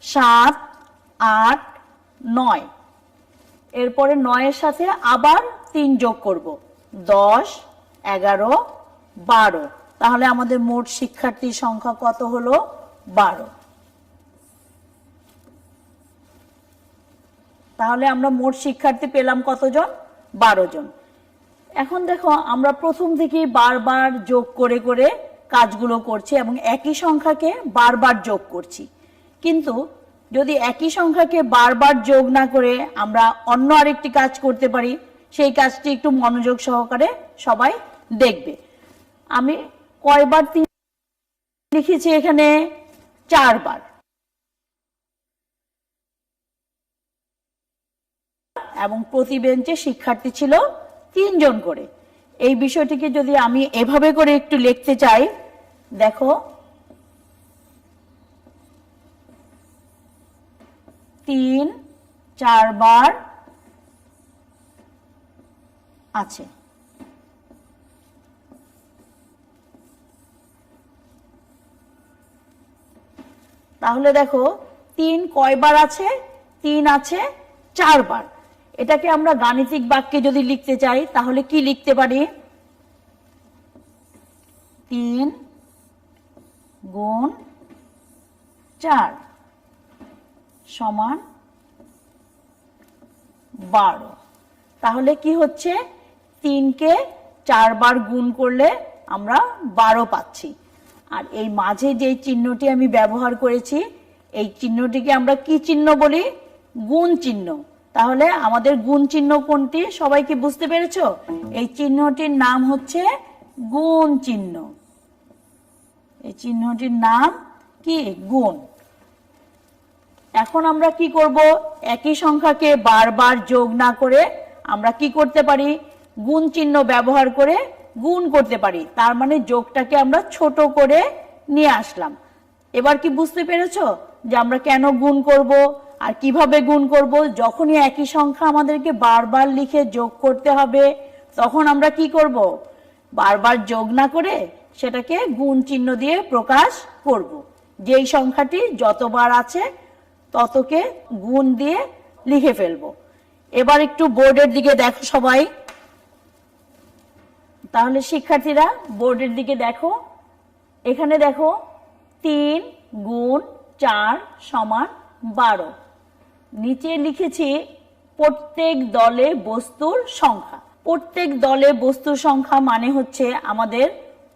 7 8 9। এরপরে 9-এর সাথে আবার 3 যোগ করব। 10 11 12। তাহলে আমাদের মোট শিক্ষার্থীর সংখ্যা কত হলো? 12। তাহলে আমরা মোট শিক্ষার্থী পেলাম কতজন? 12 জন। এখন দেখো, আমরা প্রথম থেকে বারবার যোগ করে করে কাজগুলো করছি এবং একই সংখ্যাকে বারবার যোগ করছি। কিন্তু যদি একই সংখ্যাকে বারবার যোগ না করে আমরা অন্য আরেকটি কাজ করতে পারি, সেই কাজটি একটু মনোযোগ সহকারে সবাই দেখবে। আমি কয়বার 3 লিখেছি? এখানে 4 বার, এবং প্রতি বেঞ্চে শিক্ষার্থী ছিল 3 জন করে। এই বিষয়টিকে যদি আমি এভাবে করে একটু লিখতে চাই, দেখো 3 4 বার আছে। তাহলে দেখো 3 কয়বার আছে? 3 আছে 4 বার। এটাকে আমরা গাণিতিক বাক্যে যদি লিখতে চাই তাহলে কি লিখতে পারি? 3 গুণ 4 সমান 12। তাহলে কি হচ্ছে? 3-কে 4 বার গুণ করলে আমরা 12 পাচ্ছি। আর এই মাঝে যে চিহ্নটি আমি ব্যবহার করেছি, এই চিহ্নটিকে আমরা কি চিহ্ন বলি? গুণ চিহ্ন। তাহলে আমাদের গুণ চিহ্ন কোনটি? সবাই কি বুঝতে পেরেছো? এই চিহ্নটির নাম হচ্ছে গুণ চিহ্ন। এই চিহ্নটির নাম কি? গুণ। এখন আমরা কি করব? একই সংখ্যাকে বারবার যোগ না করে আমরা কি করতে পারি? গুণ চিহ্ন ব্যবহার করে গুণ করতে পারি। তার মানে যোগটাকে আমরা ছোট করে নিয়ে আসলাম। এবার কি বুঝতে পেরেছো যে আমরা কেন গুণ করব আর কিভাবে গুণ করব? যখনই একই সংখ্যা আমাদেরকে বারবার লিখে যোগ করতে হবে, তখন আমরা কি করব? বারবার যোগ না করে সেটাকে গুণ চিহ্ন দিয়ে প্রকাশ করব। যেই সংখ্যাটি যতবার আছে ততকে গুণ দিয়ে লিখে ফেলবো। এবার একটু বোর্ডের দিকে দেখো সবাই। তাহলে শিক্ষার্থীরা বোর্ডের দিকে দেখো। এখানে দেখো 3 গুণ 4 সমান 12। নিচে লিখেছি প্রত্যেক দলে বস্তুর সংখ্যা। প্রত্যেক দলে বস্তুর সংখ্যা মানে হচ্ছে আমাদের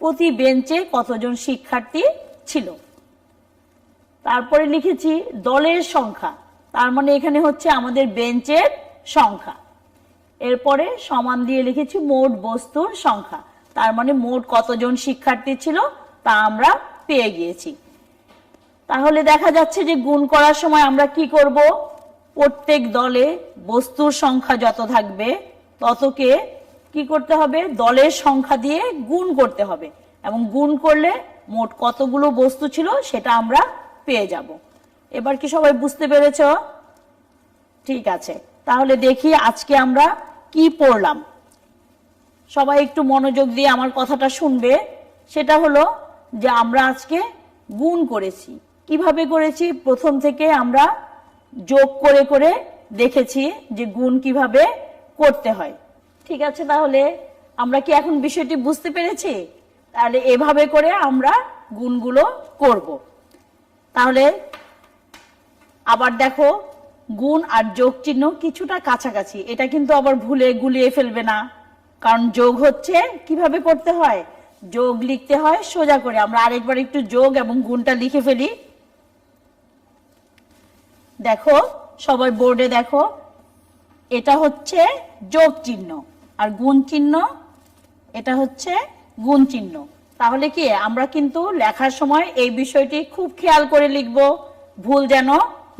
প্রতি বেঞ্চে কতজন শিক্ষার্থী ছিল। তারপরে লিখেছি দলের সংখ্যা, তার মানে এখানে হচ্ছে আমাদের বেঞ্চের সংখ্যা। এরপরে সমান দিয়ে লিখেছি মোট বস্তুর সংখ্যা, তার মানে মোট কতজন শিক্ষার্থী ছিল তা আমরা পেয়ে গিয়েছি। তাহলে দেখা যাচ্ছে যে গুণ করার সময় আমরা কি করব, প্রত্যেক দলে বস্তুর সংখ্যা যত থাকবে ততকে কি করতে হবে, দলের সংখ্যা দিয়ে গুণ করতে হবে, এবং গুণ করলে মোট কতগুলো বস্তু ছিল সেটা আমরা পেয়ে যাব। এবার কি সবাই বুঝতে পেরেছ? ঠিক আছে, তাহলে দেখি আজকে আমরা কি পড়লাম। সবাই একটু মনোযোগ দিয়ে আমার কথাটা শুনবে। সেটা হলো যে আমরা আজকে গুণ করেছি। কিভাবে করেছি? প্রথম থেকে আমরা যোগ করে করে দেখেছি যে গুণ কিভাবে করতে হয়। ঠিক আছে, তাহলে আমরা কি এখন বিষয়টি বুঝতে পেরেছি? তাহলে এভাবে করে আমরা গুণগুলো করব। তাহলে আবার দেখো, গুণ আর যোগ চিহ্ন কিছুটা কাছাকাছি, এটা কিন্তু আবার ভুলে গুলিয়ে ফেলবে না, কারণ যোগ হচ্ছে কিভাবে করতে হয়, যোগ লিখতে হয় সোজা করে। আমরা আরেকবার একটু যোগ এবং গুণটা লিখে ফেলি। দেখো সবাই বোর্ডে দেখো, এটা হচ্ছে যোগ চিহ্ন, আর গুণ চিহ্ন এটা হচ্ছে গুণ চিহ্ন। তাহলে কি আমরা কিন্তু লেখার সময় এই বিষয়টি খুব খেয়াল করে লিখব, ভুল যেন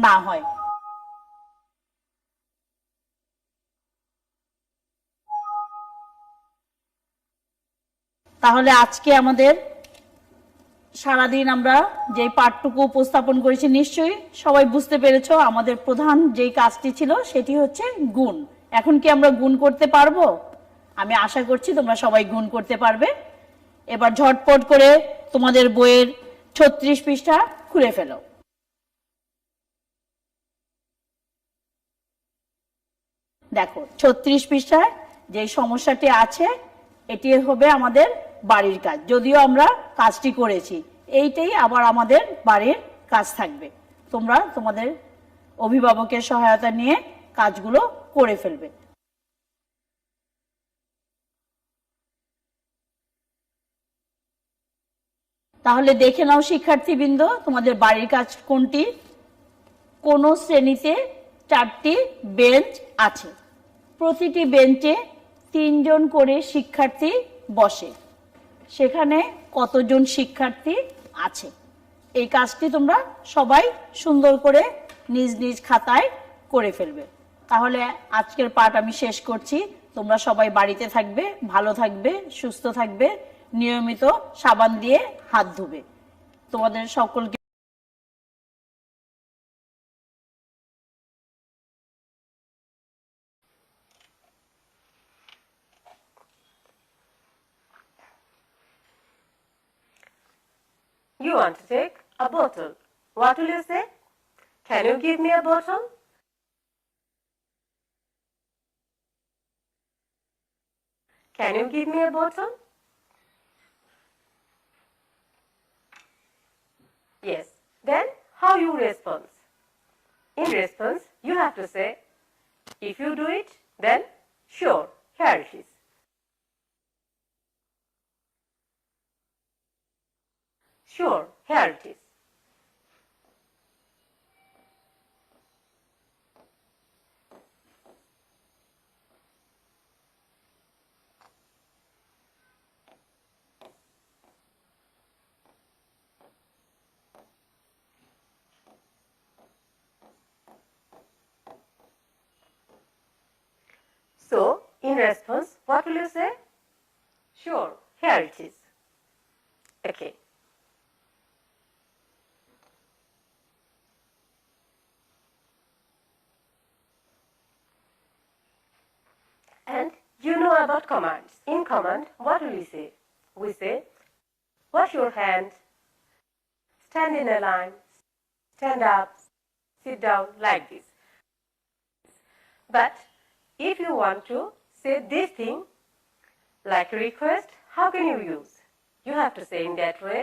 না হয়। তাহলে আজকে আমাদের সারাদিন আমরা যে পাঠটুকু উপস্থাপন করেছি নিশ্চয়ই সবাই বুঝতে পেরেছো। আমাদের প্রধান যে কাজটি ছিল সেটি হচ্ছে গুণ। এখন কি আমরা গুণ করতে পারবো? আমি আশা করছি তোমরা সবাই গুণ করতে পারবে। এবার ঝটপট করে তোমাদের বইয়ের 36 পৃষ্ঠা খুলে ফেলো। দেখো 36 পৃষ্ঠায় যে সমস্যাটি আছে এটি হবে আমাদের বাড়ির কাজ। যদিও আমরা কাজটি করেছি, এইটাই আবার আমাদের বাড়ির কাজ থাকবে। তোমরা তোমাদের অভিভাবকের সহায়তা নিয়ে কাজগুলো করে ফেলবে। তাহলে দেখে নাও শিক্ষার্থীবৃন্দ, তোমাদের বাড়ির কাজ কোনটি। কোন শ্রেণীতে 4টি বেঞ্চ আছে, প্রতিটি বেঞ্চে 3 জন করে শিক্ষার্থী বসে, সেখানে কতজন শিক্ষার্থী আছে? এই কাজটি তোমরা সবাই সুন্দর করে নিজ নিজ খাতায় করে ফেলবে। তাহলে আজকের পাঠ আমি শেষ করছি। তোমরা সবাই বাড়িতে থাকবে, ভালো থাকবে, সুস্থ থাকবে, নিয়মিত সাবান দিয়ে হাত ধুবে। তোমাদের সকলকে You want to take a bottle. What will you say? Can you give me a bottle? Can you give me a bottle? Yes. Then how you respond? In response, you have to say, if you do it, then sure, here it is. Sure, here it is. So, in response, what will you say? Sure, here it is. Okay. And you know about commands. In command, what will we say? We say, wash your hand, stand in a line, stand up, sit down, like this. But if you want to say this thing, like request, how can you use? You have to say in that way.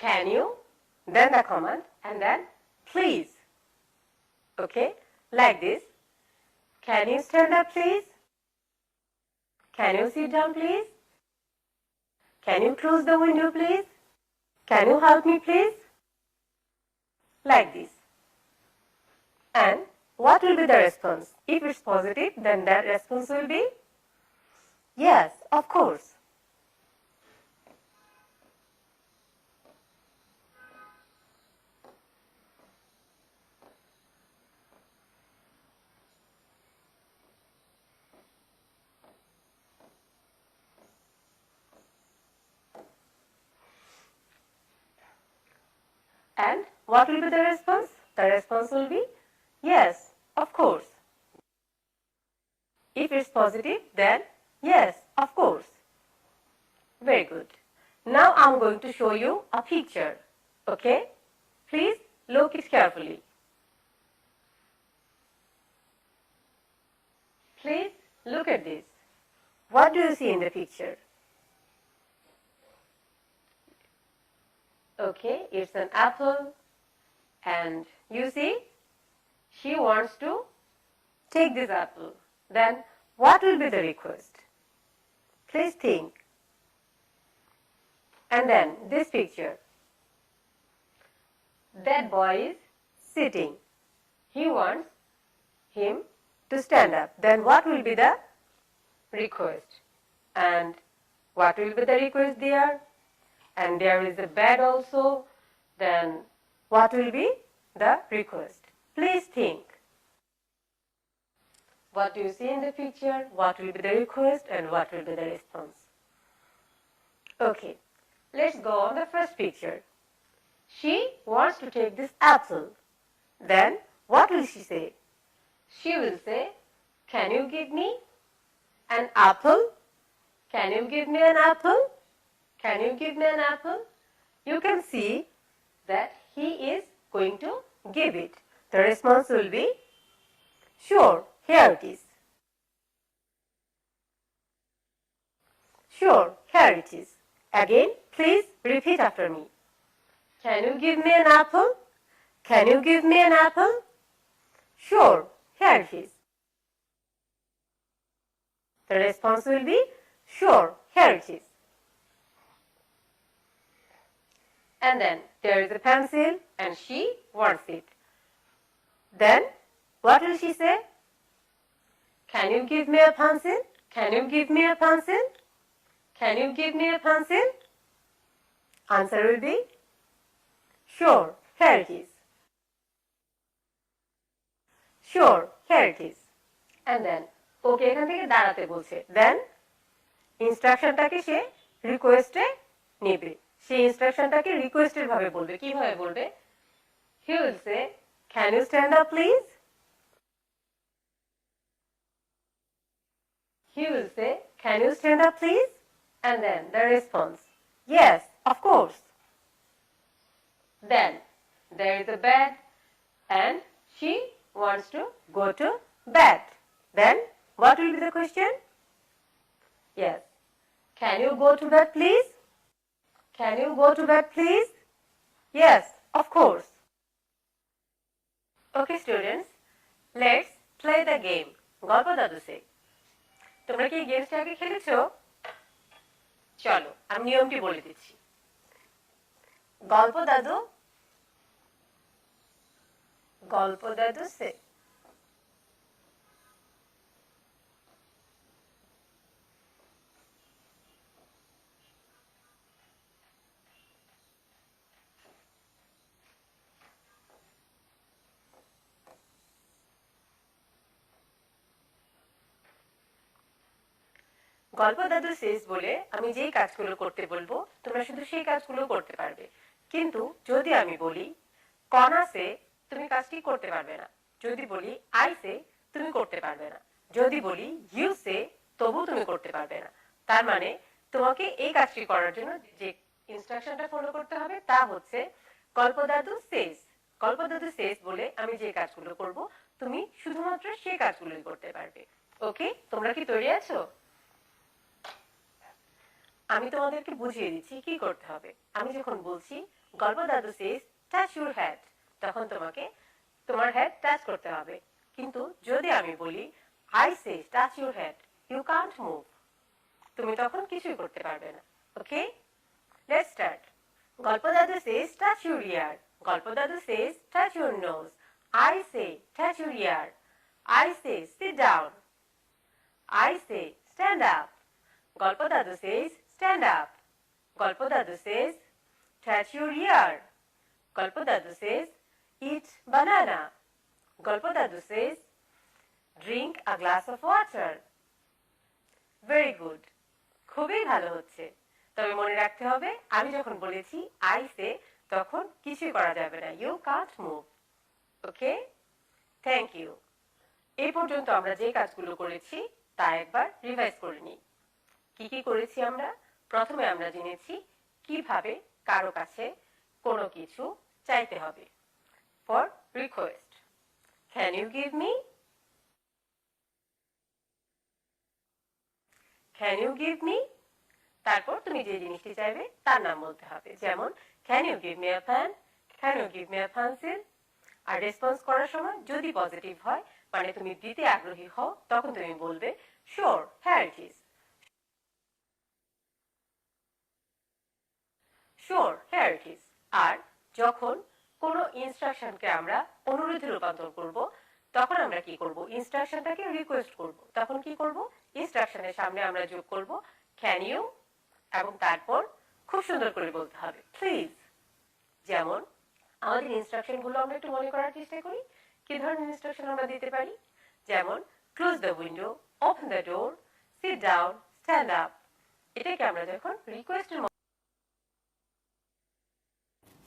can you, then the command, and then please. Okay, like this. Can you stand up, please? Can you sit down, please? Can you close the window, please? Can you help me, please? Like this. And what will be the response? If it's positive, then the response will be yes, of course. And what will be the response? The response will be yes, of course. If it's positive, then yes, of course. Very good. Now I'm going to show you a picture. Okay? Please look it carefully. Please look at this. What do you see in the picture? Okay, it's an apple, and you see, she wants to take this apple. Then what will be the request? Please think. And then this picture. That boy is sitting. He wants him to stand up. Then what will be the request? And what will be the request there? And there is a bed also, then what will be the request? Please think. What do you see in the picture? What will be the request and what will be the response? Okay, let's go on the first picture. She wants to take this apple. Then what will she say? She will say, can you give me an apple? Can you give me an apple? Can you give me an apple? You can see that he is going to give it. The response will be, sure, here it is. Sure, here it is. Again, please repeat after me. Can you give me an apple? Can you give me an apple? Sure, here it is. The response will be, sure, here it is. And then there is a pencil and she wants it. Then what will she say? Can you give me a pencil? Can you give me a pencil? Can you give me a pencil? Answer will be, sure, here it is. Sure, here it is. And then ওকে এখান থেকে দাঁড়াতে বলছে। Then ইনস্ট্রাকশনটাকে সে রিকোয়েস্টে নেবে। সেই ইনস্ট্রাকশনটাকে রিকোয়েস্টের ভাবে বলবে। কিভাবে বলবে? He will say, can you stand up please? He will say, can you stand up please? And then the response, yes, of course. Then there is a bed and she wants to go to bed. Then what will be the question? Yes. Can you go to bed please? Can you go to bed please? Yes, of course. Okay students, let's play the game. গল্প দাদু সে। তোমরা কি এই গেমসটা আগে খেলেছো? চলো আমি নিয়মটি বলে দিচ্ছি। গল্প দাদু সে। গল্প দাদু শেষ বলে আমি যেই কাজগুলো করতে বলবো তোমরা শুধু সেই কাজগুলো করতে পারবে। কিন্তু যদি আমি বলি কণা সে, তুমি কাজটি করতে পারবে না। যদি বলি আই সে, তুমি করতে পারবে না। যদি বলি ইউ সে, তবু তুমি করতে পারবে না। তার মানে তোমাকে এই কাজটি করার জন্য যে ইনস্ট্রাকশনটা ফলো করতে হবে তা হচ্ছে গল্প দাদু শেষ। গল্প দাদু শেষ বলে আমি যে কাজগুলো করব তুমি শুধুমাত্র সেই কাজগুলোই করতে পারবে। ওকে, তোমরা কি তৈরি আছো? আমি তোমাদেরকে বুঝিয়ে দিচ্ছি কি করতে হবে। আমি যখন বলছি গল্প দাদু says touch your head, তখন তোমাকে তোমার হেড টাচ করতে হবে। কিন্তু যদি আমি বলি I say touch your head, you can't move, তুমি তখন কিছুই করতে পারবে না। ওকে, লেটস স্টার্ট। গল্প দাদু says touch your ear, গল্প দাদু says touch your nose, I say touch your ear, I say sit down, I say stand up, গল্প দাদু says stand up, গল্প দাদু says touch your ear, গল্প দাদু says eat banana, গল্প দাদু says drink a glass of water। Very good, খুবই ভালো হচ্ছে। তবে মনে রাখতে হবে আমি যখন বলেছি আই সে তখন কিছুই করা যাবে না, you can't move. Okay, thank you. এই পর্যন্ত আমরা যে কাজগুলো করেছি তা একবার রিভাইজ করে নিই। কি কি করেছি আমরা? প্রথমে আমরা জেনেছি কিভাবে কারো কাছে কোনো কিছু চাইতে হবে। For request, can you give me, can you give me. তারপর তুমি যে জিনিসটি চাইবে তার নাম বলতে হবে, যেমন can you give me a pen, can you give me a pencil. আর রেসপন্স করার সময় যদি পজিটিভ হয়, মানে তুমি দিতে আগ্রহী হও, তখন তুমি বলবে sure, here it is, sure, here it is. আর যখন কোনো ইনস্ট্রাকশনকে আমরা অনুরোধে রূপান্তর করব, তখন আমরা কি করব? ইনস্ট্রাকশনটাকে রিকোয়েস্ট করব। তখন কি করব? ইনস্ট্রাকশনের সামনে আমরা যোগ করব ক্যান ইউ, এবং তারপর খুব সুন্দর করে বলতে হবে প্লিজ। যেমন আমাদের ইনস্ট্রাকশন গুলো আমরা একটু মনে করার চেষ্টা করি, কি ধরনের ইনস্ট্রাকশন আমরা দিতে পারি। যেমন close the window, open the door, sit down, stand up. এটাকে আমরা যখন রিকোয়েস্টের।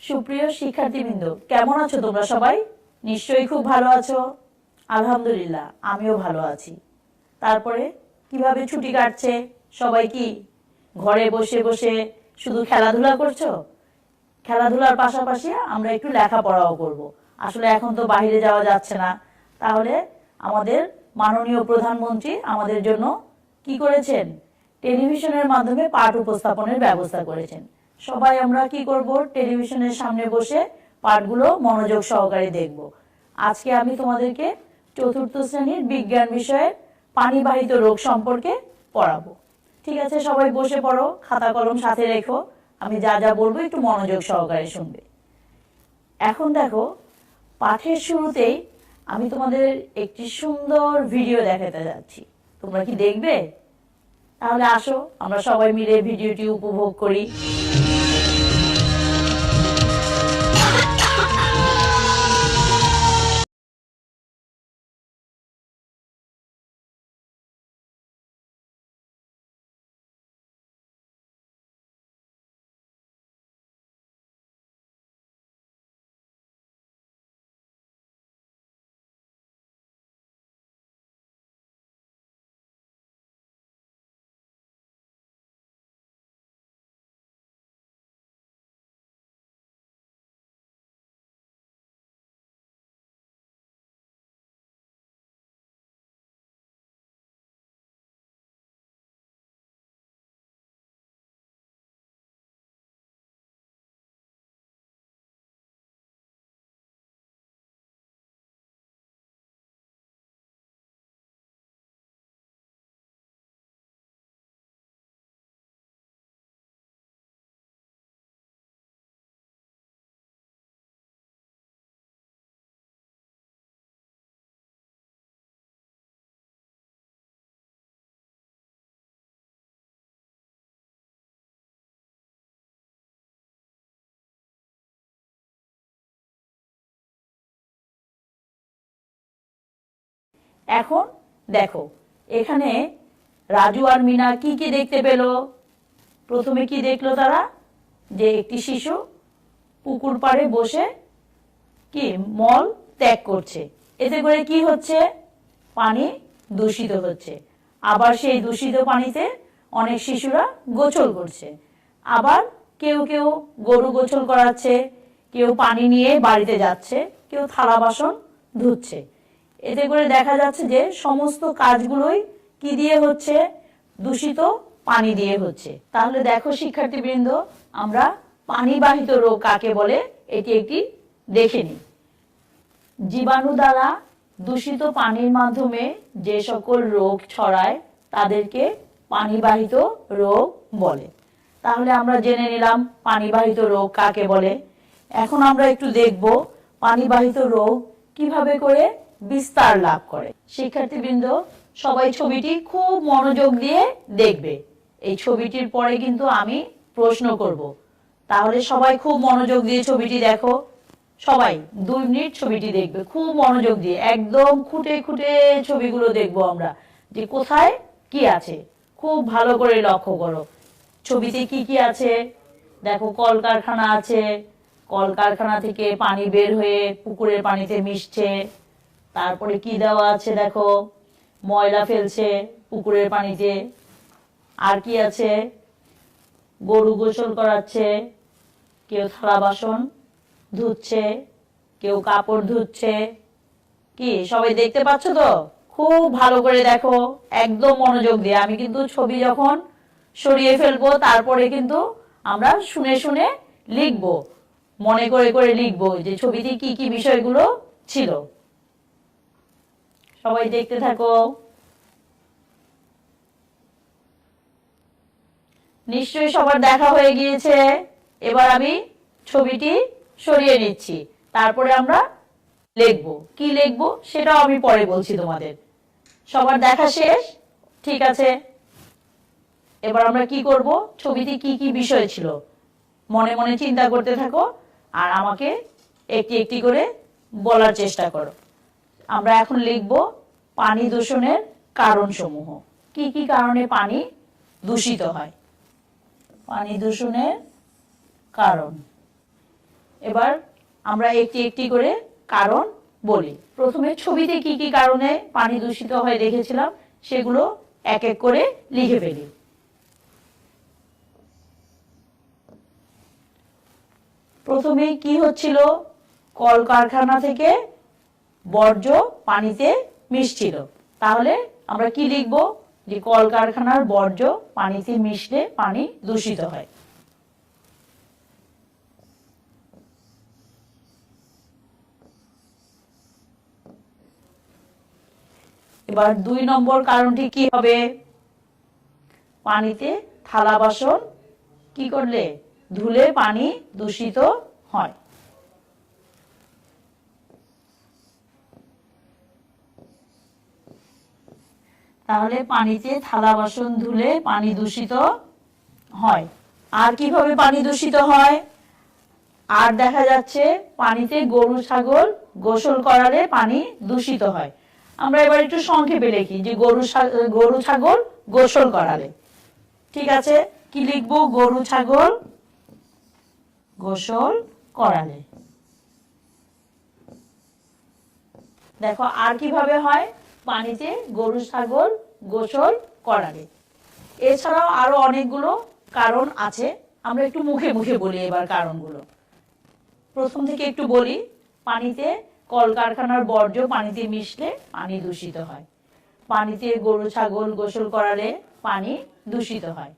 সুপ্রিয় শিক্ষার্থীবৃন্দ, কেমন আছো তোমরা সবাই? নিশ্চয়ই খুব ভালো আছো। আলহামদুলিল্লাহ, আমিও ভালো আছি। তারপরে কিভাবে ছুটি কাটছে? সবাই কি ঘরে বসে বসে শুধু খেলাধুলা করছো? খেলাধুলার পাশাপাশি আমরা একটু লেখাপড়াও করব। আসলে এখন তো বাইরে যাওয়া যাচ্ছে না, তাহলে আমাদের মাননীয় প্রধানমন্ত্রী আমাদের জন্য কি করেছেন? টেলিভিশনের মাধ্যমে পাঠ উপস্থাপনের ব্যবস্থা করেছেন। সবাই আমরা কি করব? টেলিভিশনের সামনে বসে পাঠগুলো মনোযোগ সহকারে দেখব। আজকে আমি তোমাদেরকে চতুর্থ শ্রেণীর বিজ্ঞান বিষয়ের পানিবাহিত রোগ সম্পর্কে পড়াবো। ঠিক আছে, সবাই বসে পড়ো, খাতা কলম সাথে রেখো। আমি যা যা বলবো একটু মনোযোগ সহকারে শুনবে। এখন দেখো, পাঠের শুরুতেই আমি তোমাদের একটি সুন্দর ভিডিও দেখাতে যাচ্ছি। তোমরা কি দেখবে? তাহলে আসো আমরা সবাই মিলে ভিডিওটি উপভোগ করি। এখন দেখো, এখানে রাজু আর মিনা কি কি দেখতে পেল? প্রথমে কি দেখলো তারা? যে একটি শিশু পুকুর পাড়ে বসে কি মল ত্যাগ করছে। এতে করে কি হচ্ছে? পানি দূষিত হচ্ছে। আবার সেই দূষিত পানিতে অনেক শিশুরা গোসল করছে। আবার কেউ কেউ গরু গোসল করাচ্ছে, কেউ পানি নিয়ে বাড়িতে যাচ্ছে, কেউ থালা বাসন ধুচ্ছে। এতে করে দেখা যাচ্ছে যে সমস্ত কাজগুলোই কি দিয়ে হচ্ছে? দূষিত পানি দিয়ে হচ্ছে। তাহলে দেখো শিক্ষার্থীবৃন্দ, আমরা পানিবাহিত রোগ কাকে বলে এটি একটি দেখে নিই। জীবাণু দ্বারা দূষিত পানির মাধ্যমে যে সকল রোগ ছড়ায় তাদেরকে পানিবাহিত রোগ বলে। তাহলে আমরা জেনে নিলাম পানিবাহিত রোগ কাকে বলে। এখন আমরা একটু দেখব পানিবাহিত রোগ কিভাবে করে বিস্তার লাভ করে। শিক্ষার্থীবৃন্দ, সবাই ছবিটি খুব মনোযোগ দিয়ে দেখবে। এই ছবিটির পরে কিন্তু আমি প্রশ্ন করব, তাহলে সবাই খুব মনোযোগ দিয়ে ছবিটি দেখো। সবাই 2 মিনিট ছবিটি দেখবে খুব মনোযোগ দিয়ে, একদম খুঁটে খুঁটে ছবিগুলো দেখবো আমরা, যে কোথায় কি আছে। খুব ভালো করে লক্ষ্য করো ছবিতে কি কি আছে। দেখো কলকারখানা আছে, কলকারখানা থেকে পানি বের হয়ে পুকুরের পানিতে মিশছে। তারপরে কি দেওয়া আছে দেখো, ময়লা ফেলছে পুকুরের পানিতে। আর কি আছে, গরু গোসল করাচ্ছে, কেউ থালা বাসন ধুচ্ছে, কেউ কাপড় ধুচ্ছে। কি সবাই দেখতে পাচ্ছ তো? খুব ভালো করে দেখো, একদম মনোযোগ দিয়ে। আমি কিন্তু ছবি যখন সরিয়ে ফেলবো তারপরে কিন্তু আমরা শুনে শুনে লিখবো, মনে করে করে লিখবো যে ছবিতে কি কি বিষয়গুলো ছিল। সবাই দেখতে থাকো। নিশ্চয়ই সবার দেখা হয়ে গিয়েছে। এবার আমি ছবিটি সরিয়ে নিচ্ছি, তারপরে আমরা লিখবো। কি লিখবো সেটাও আমি পরে বলছি তোমাদের। সবার দেখা শেষ? ঠিক আছে। এবার আমরা কি করব, ছবিতে কি কি বিষয় ছিল মনে মনে চিন্তা করতে থাকো, আর আমাকে একটি একটি করে বলার চেষ্টা করো। আমরা এখন লিখব পানি দূষণের কারণসমূহ। কি কি কারণে পানি দূষিত হয়? পানি দূষণের কারণ। এবার আমরা একটি একটি করে কারণ বলি। প্রথমে ছবিতে কি কি কারণে পানি দূষিত হয় দেখেছিলাম, সেগুলো এক এক করে লিখে ফেলি। প্রথমে কি হচ্ছিল, কলকারখানা থেকে বর্জ্য পানিতে মিশছিল। তাহলে আমরা কি লিখব, যে কলকারখানার বর্জ্য পানিতে মিশলে পানি দূষিত হয়। এবার 2 নম্বর কারণটি কি হবে, পানিতে থালা বাসন কি করলে ধুলে পানি দূষিত হয়। তাহলে পানিতে থালা বাসন ধুলে পানি দূষিত হয়। আর কিভাবে পানি দূষিত হয়? আর দেখা যাচ্ছে পানিতে গরু ছাগল গোসল করালে পানি দূষিত হয়। আমরা এবার একটু সংক্ষেপে লিখি যে গরু ছাগল গোসল করালে। ঠিক আছে, কি লিখবো, গরু ছাগল গোসল করালে। দেখো আর কিভাবে হয়, পানিতে গরু ছাগল গোসল করালে। এছাড়াও আরো অনেকগুলো কারণ আছে, আমরা একটু মুখে মুখে বলি এবার কারণগুলো। প্রথম থেকে একটু বলি, পানিতে কলকারখানার বর্জ্য পানিতে মিশলে পানি দূষিত হয়। পানিতে গরু ছাগল গোসল করালে পানি দূষিত হয়।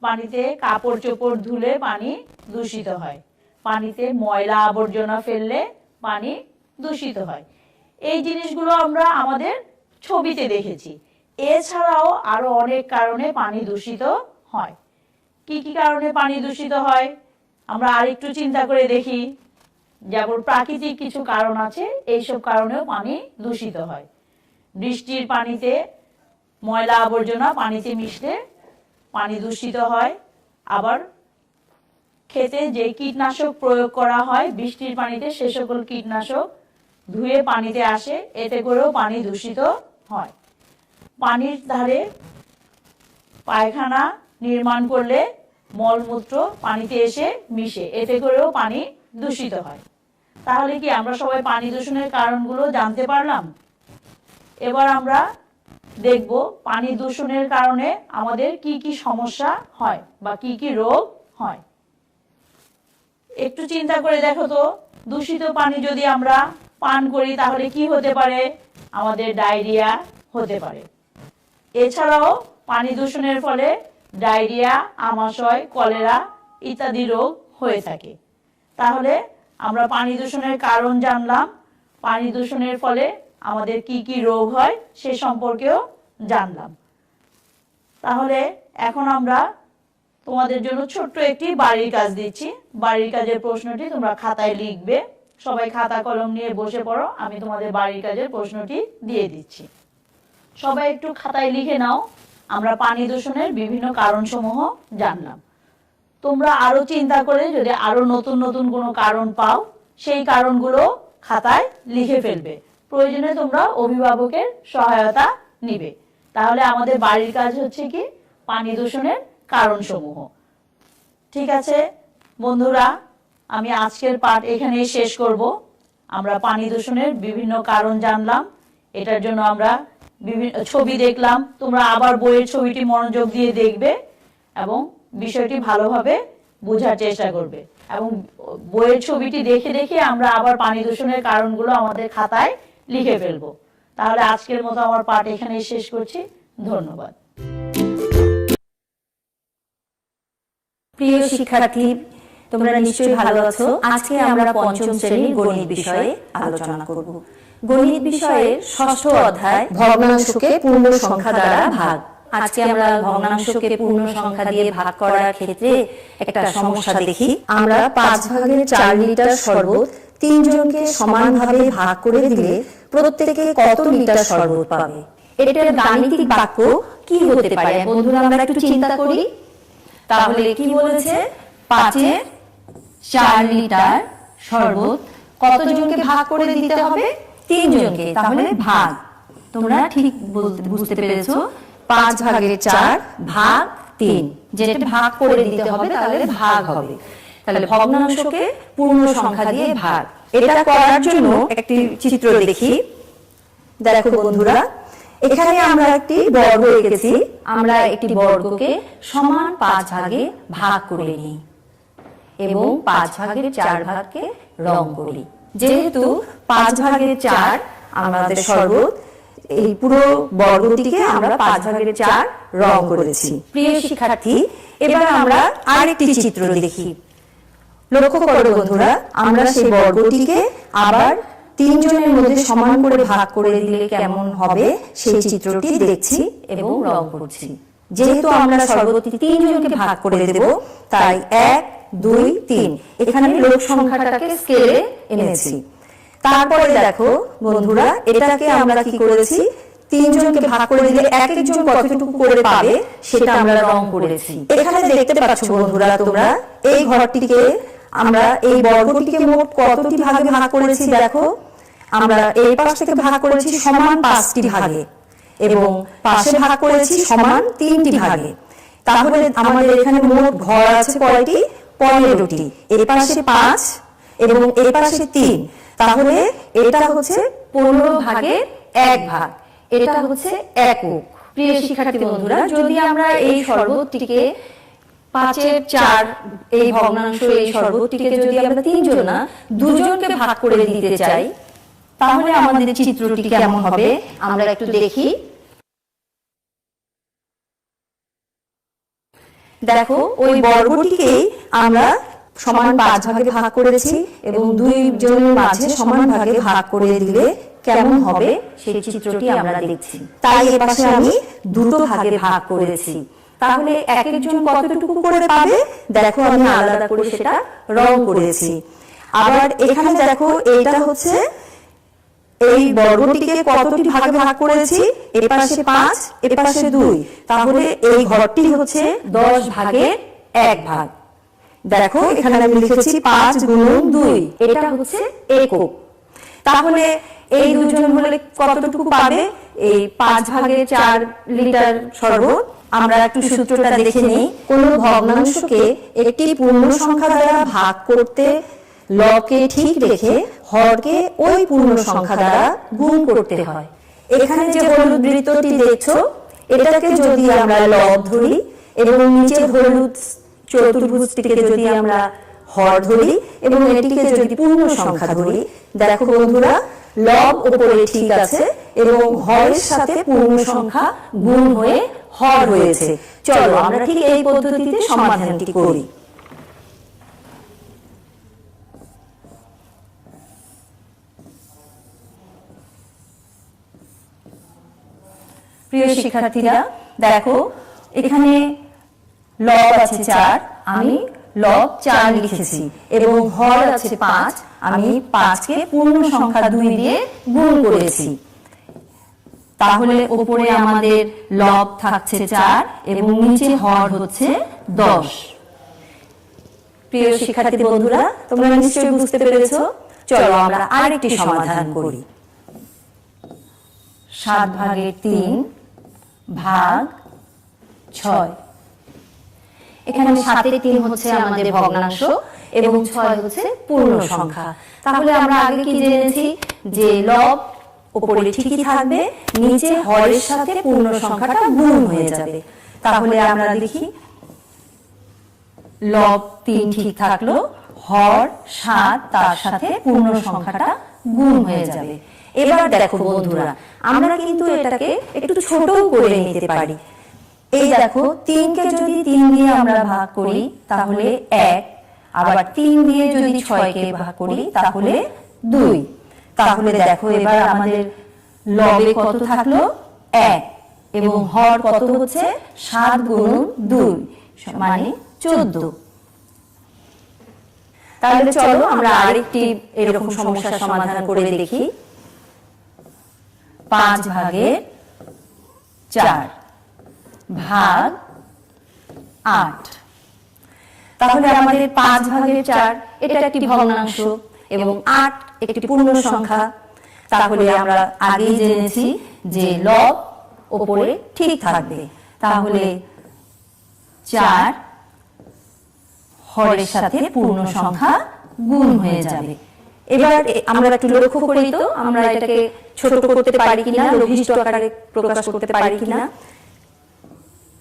পানিতে কাপড় চোপড় ধুলে পানি দূষিত হয়। পানিতে ময়লা আবর্জনা ফেললে পানি দূষিত হয়। এই জিনিসগুলো আমরা আমাদের ছবিতে দেখেছি। এছাড়াও আরো অনেক কারণে পানি দূষিত হয়। কি কি কারণে পানি দূষিত হয় আমরা আরেকটু চিন্তা করে দেখি। যেমন প্রাকৃতিক কিছু কারণ আছে, এইসব কারণেও পানি দূষিত হয়। বৃষ্টির পানিতে ময়লা আবর্জনা পানিতে মিশলে পানি দূষিত হয়। আবার খেতে যে কীটনাশক প্রয়োগ করা হয় বৃষ্টির পানিতে, সে সকল কীটনাশক ধুয়ে পানিতে আসে, এতে করেও পানি দূষিত হয়। পানির ধারে পায়খানা নির্মাণ করলে মলমূত্র পানিতে এসে মিশে, এতে করেও পানি দূষিত হয়। তাহলে কি আমরা সবাই পানি দূষণের কারণগুলো জানতে পারলাম? এবার আমরা দেখব পানি দূষণের কারণে আমাদের কি কি সমস্যা হয় বা কি কি রোগ হয়। একটু চিন্তা করে দেখো তো, দূষিত পানি যদি আমরা পান করি তাহলে কি হতে পারে? আমাদের ডায়রিয়া হতে পারে। এছাড়াও পানি দূষণের ফলে ডায়রিয়া, আমাশয়, কলেরা ইত্যাদি রোগ হয়ে থাকে। তাহলে আমরা পানি দূষণের কারণ জানলাম, পানি দূষণের ফলে আমাদের কি কি রোগ হয় সে সম্পর্কেও জানলাম। তাহলে এখন আমরা তোমাদের জন্য ছোট্ট একটি বাড়ির কাজ দিচ্ছি। বাড়ির কাজের প্রশ্নটি তোমরা খাতায় লিখবে। সবাই খাতা কলম নিয়ে বসে পড়ো, আমি তোমাদের বাড়ির কাজের প্রশ্নটি দিয়ে দিচ্ছি। সবাই একটু খাতায় লিখে নাও। আমরা পানি দূষণের বিভিন্ন কারণসমূহ জানলাম। তোমরা আরো চিন্তা করে যদি আরো নতুন নতুন কোনো কারণ পাও সেই কারণগুলো খাতায় লিখে ফেলবে। প্রয়োজনে তোমরা অভিভাবকের সহায়তা নিবে। তাহলে আমাদের বাড়ির কাজ হচ্ছে কি পানি দূষণের কারণসমূহ। ঠিক আছে বন্ধুরা, আমি আজকের পাঠ এখানেই শেষ করব। আমরা পানি দূষণের বিভিন্ন কারণ জানলাম, এটার জন্য আমরা বিভিন্ন ছবি দেখলাম। তোমরা আবার বইয়ের ছবিটি মনোযোগ দিয়ে দেখবে এবং বিষয়টি ভালোভাবে বোঝার চেষ্টা করবে, এবং বইয়ের ছবিটি দেখে দেখে আমরা আবার পানি দূষণের কারণগুলো আমাদের খাতায় লিখে ফেলবো। তাহলে আজকের মতো আমার পাঠ এখানেই শেষ করছি। ধন্যবাদ। প্রিয় শিক্ষার্থী, তোমরা নিশ্চয়ই ভালো আছো। আজকে আমরা পঞ্চম শ্রেণীর গণিত বিষয়ে আলোচনা করব। গণিত বিষয়ের ষষ্ঠ অধ্যায় ভগ্নাংশকে পূর্ণ সংখ্যা দ্বারা ভাগ। আজকে আমরা ভগ্নাংশকে পূর্ণ সংখ্যা দিয়ে ভাগ করার ক্ষেত্রে একটা সমস্যা দেখি। আমরা 5 ভাগের 4 লিটার শরবত 3 জনকে সমানভাবে ভাগ করে দিলে প্রত্যেকে কত লিটার শরবত পাবে? এটার গাণিতিক বাক্য কি হতে পারে বন্ধুরা? আমরা একটু চিন্তা করি। তাহলে কি বলেছে? 5-এর 4 লিটার শরবত কতজনকে ভাগ করে দিতে হবে? 3 জনকে। তাহলে ভাগ, তোমরা ঠিক বুঝতে পেরেছো। 5 ভাগের 4 ভাগ 3, যেটা ভাগ করে দিতে হবে তাহলে ভাগ হবে। তাহলে ভগ্নাংশকে পূর্ণ সংখ্যা দিয়ে ভাগ। এটা করার জন্য একটি চিত্র দেখি। দেখো বন্ধুরা, এখানে আমরা একটি বর্গ এঁকেছি। আমরা একটি বর্গকে সমান 5 ভাগে ভাগ করে নিই এবং 5 ভাগের 4 ভাগকে রং করি। যেহেতু 5 ভাগের 4 আমাদের শরবত, এই পুরো বর্গটিকে আমরা 5 ভাগের 4 রং করেছি। প্রিয় শিক্ষার্থী, এবার আমরা আরেকটি চিত্র দেখি। লক্ষ্য করো বন্ধুরা, আমরা সেই বর্গটিকে আবার 3 জনের মধ্যে সমান করে ভাগ করে দিলে কেমন হবে সেই চিত্রটি দেখছি এবং রং করছি। যেহেতু আমরা সর্বতি 3 জনকে ভাগ করে দেব, তাই 1, 2, 3 এখানে লোক সংখ্যাটাকে স্কেলে এনেছি। তারপরে দেখো বন্ধুরা, এটাকে আমরা কি করেছি? 3 জনকে ভাগ করে দিলে এক একজন কতটুকু করে পাবে সেটা আমরা রং করেছি। এখানে দেখতে পাচ্ছ বন্ধুরা তোমরা, এই ঘরটিকে আমরা এই বর্গটিকে মোট কতটি ভাগে ভাগ করেছি? দেখো, আমরা এই পাশ থেকে ভাগ করেছি সমান 5টি ভাগে এবং পাশে ভাগ করেছি সমান 3টি ভাগে। তাহলে আমাদের এখানে মোট ঘর আছে কয়টি? 15টি। এই পাশে 5 এবং এই পাশে 3। তাহলে এটা হচ্ছে 15 ভাগের 1 ভাগ। এটা হচ্ছে একক। প্রিয় শিক্ষার্থী বন্ধুরা, যদি আমরা এই শরবতটিকে 5-এর 4 এই ভগ্নাংশ এই শরবতটিকে যদি আমরা 3 জন না 2 জনকে ভাগ করে দিতে চাই, তাহলে আমাদের চিত্রটি কেমন হবে আমরা একটু দেখি। দেখো, ওই বর্গটিকেই আমরা সমান 5 ভাগে ভাগ করেছি এবং 2 জনের মাঝে সমান ভাগে ভাগ করে দিলে কেমন হবে সেই চিত্রটি আমরা দেখছি। তাই এর পাশে আমি 2 ভাগে ভাগ করেছি। তাহলে এক একজন কতটুকু করে পাবে? দেখো, আমি আলাদা করে সেটা রং করেছি। আবার এখানে দেখো, এটা হচ্ছে এই বর্গটিকে কতটি ভাগে ভাগ করেছি? এর পাশে 5, এর পাশে 2। তাহলে এই ঘরটি হচ্ছে 10 ভাগের 1 ভাগ। দেখো, এখানে আমি লিখেছি 5 গুণন 2, এটা হচ্ছে একক। তাহলে এই 2 জন হলে কতটুকু পাবে? এই 5 ভাগের 4 লিটার শরবত। আমরা একটু সূত্রটা দেখে নিই। কোন ভগ্নাংশকে একটি পূর্ণ সংখ্যা দ্বারা ভাগ করতে লবকে ঠিক রেখে হরকে ওই পূর্ণ সংখ্যা দ্বারা গুণ করতে হয়। এখানে যে হলুদ বৃত্তটি দেখছো, এটাকে যদি আমরা লব ধরি এবং নিচে হলুদ চতুর্ভুজটিকে যদি আমরা হর ধরি এবং এটিকে যদি পূর্ণ সংখ্যা ধরি, দেখো বন্ধুরা, লব উপরে ঠিক আছে এবং হরের সাথে পূর্ণ সংখ্যা গুণ হয়ে হর হয়েছে। চলো আমরা ঠিক এই পদ্ধতিতে সমাধানটি করি। প্রিয় শিক্ষার্থীরা দেখো এখানে লব আছে 4, আমি লব 4 লিখেছি এবং হর আছে 5, আমি 5 কে পূর্ণ সংখ্যা 2 দিয়ে গুণ করেছি। তাহলে উপরে আমাদের লব থাকছে 4 এবং নিচে হর হচ্ছে 10। প্রিয় শিক্ষার্থী বন্ধুরা, তোমরা নিশ্চয়ই বুঝতে পেরেছো। চলো আমরা আরেকটি সমাধান করি। 7 ভাগের 3 ভাগ 6। এখানে 7-এর 3 হচ্ছে আমাদের ভগ্নাংশ এবং 6 হচ্ছে পূর্ণ সংখ্যা। তাহলে আমরা আগে কি জেনেছি যে লব উপরে ঠিকই থাকবে, নিচে হরের সাথে পূর্ণ সংখ্যাটা গুণ হয়ে যাবে। তাহলে আমরা দেখি লব 3 ঠিক থাকলো, হর 7 তার সাথে পূর্ণ সংখ্যাটা গুণ হয়ে যাবে। এবার দেখো বন্ধুরা, আমরা কিন্তু এটাকে একটু ছোট করে নিতে পারি। এই দেখো 3 কে যদি 3 দিয়ে আমরা ভাগ করি তাহলে 1, আবার 3 দিয়ে যদি 6 কে ভাগ করি তাহলে 2। তাহলে দেখো এবার আমাদের লবে কত থাকলো 1 এবং হর কত হচ্ছে 7 গুণ 2 মানে 14। তাহলে চলো আমরা আরেকটি এরকম সমস্যার সমাধান করে দেখি। 5 ভাগের 4 ভাগ 8। তাহলে আমাদের 5 ভাগের 4 এটা একটি ভগ্নাংশ এবং 8 একটি পূর্ণ সংখ্যা। তাহলে আমরা আগেই জেনেছি যে লব উপরে ঠিক থাকবে। তাহলে 4 হরের সাথে পূর্ণ সংখ্যা গুণ হয়ে যাবে। এবার আমরা একটু লক্ষ্য করি তো আমরা এটাকে ছোট করতে পারি কিনা, লঘিষ্ঠ আকারে প্রকাশ করতে পারি কিনা।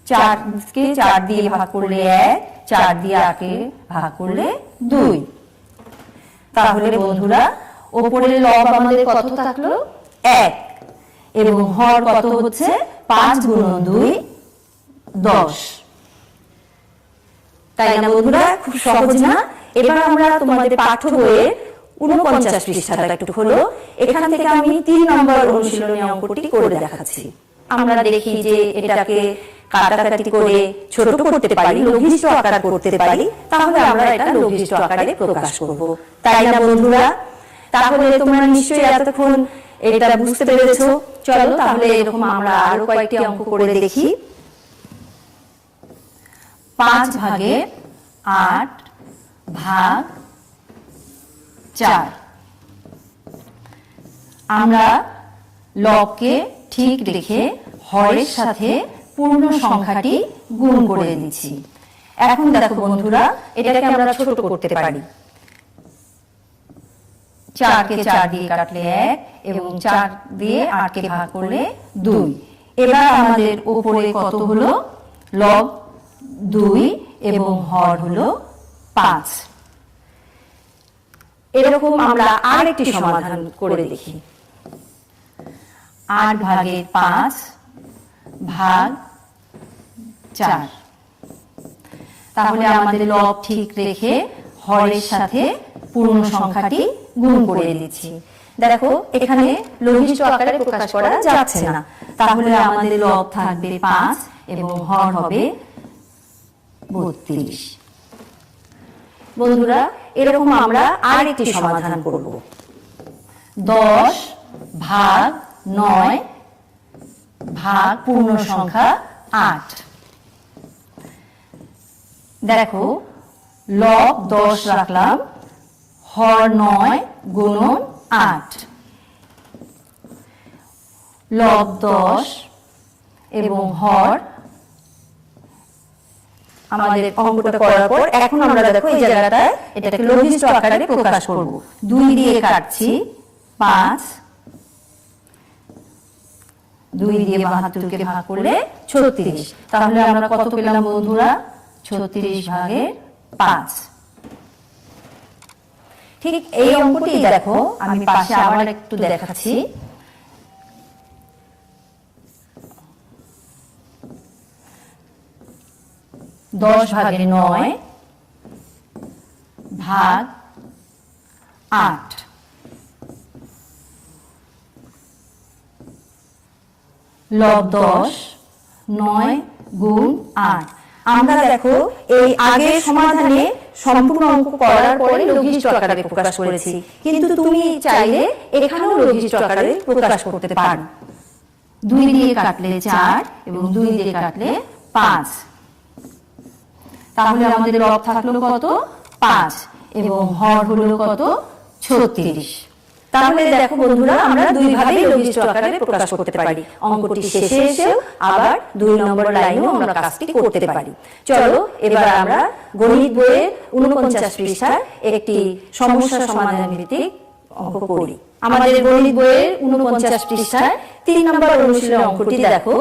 4 কে 4 দিয়ে ভাগ করলে 1, 4 দিয়ে 8 কে ভাগ করলে 2। তাহলে বন্ধুরা উপরের লব আমাদের কত থাকলো 1 এবং হর কত হচ্ছে 5 গুণ 2 10। তাই না বন্ধুরা? খুব সহজ না? এবার আমরা তোমাদের পাঠ্য বইয়ের 49 পৃষ্ঠাটা একটু হলো, এখান থেকে আমি 3 নম্বর অনুশীলনী অঙ্কটি করে দেখাচ্ছি। আমরা দেখি যে এটাকে কাটাকাটি করে ছোট করতে পারি, লঘিষ্ঠ আকারে করতে পারি, তাহলে আমরা এটা লঘিষ্ঠ আকারে প্রকাশ করব। তাই না বন্ধুরা? তাহলে তোমরা নিশ্চয়ই এতক্ষণ এটা বুঝতে পেরেছো। চলো তাহলে এরকম আমরা আরো কয়েকটি অঙ্ক করে দেখি। 5 ভাগের 8 ভাগ 4। আমরা লবকে ঠিক রেখে হরের সাথে পূর্ণ সংখ্যাটি গুণ করে দিচ্ছি। এখন দেখো বন্ধুরা, এটাকে আমরা ছোট করতে পারি। 4 কে 4 দিয়ে কাটলে 1 এবং 4 দিয়ে 8 কে ভাগ করলে 2। এবার আমাদের উপরে কত হলো লব 2 এবং হর হলো 5। এরকম আমরা আরেকটি সমাধান করে দেখি। 8 ভাগের 5 ভাগ 4। তাহলে আমাদের লব ঠিক রেখে হরের সাথে পূর্ণ সংখ্যাটি গুণ করে দিচ্ছি। দেখো এখানে লঘিষ্ঠ আকারে প্রকাশ করা যাচ্ছে না, তাহলে আমাদের লব থাকবে 5 এবং হর হবে 32। বন্ধুরা এরকম আমরা আরেকটি সমাধান করব। 10 ভাগ 9 ভাগ পূর্ণ সংখ্যা 8। দেখো লব 10 রাখলাম, হর 9 গুণন 8। লব 10 এবং হর আমাদের অঙ্কটা করার পর এখন আমরা দেখো এই জায়গাটায় এটাকে লঘিষ্ঠ আকারে প্রকাশ করব। 2 দিয়ে কাটছি 5, 2 দিয়ে 72 কে ভাগ করলে 36। তাহলে আমরা কত পেলাম বন্ধুরা? 36 ভাগের 5। ঠিক এই অঙ্কটি দেখো আমি পাশে আবার একটু দেখাচ্ছি। 10 ভাগের 9 ভাগ 8। লব 10, 9 গুণ 8। আমরা দেখো এই আগের সমাধানে সম্পূর্ণ অঙ্ক করার পরে লঘিষ্ঠ আকারে প্রকাশ করেছি, কিন্তু তুমি চাইলে এখানেও লঘিষ্ঠ আকারে প্রকাশ করতে পারো। 2 দিয়ে কাটলে 4 এবং 2 দিয়ে কাটলে 5, তাহলে আমাদের লব থাকলো কত? 5 এবং হর হলো কত? 36। তাহলে দেখো বন্ধুরা, আমরা দুই ভাবে লঘিষ্ঠ আকারে প্রকাশ করতে পারি। অঙ্কটি শেষে এসেও আবার 2 নম্বর লাইনেও আমরা কাজটি করতে পারি। চলো এবার আমরা গণিত বইয়ের 49 পৃষ্ঠার একটি সমস্যা সমাধান ভিত্তিক অঙ্ক করি। আমাদের গণিত বইয়ের 49 পৃষ্ঠার 3 নম্বর অনুশীলন অঙ্কটি দেখো।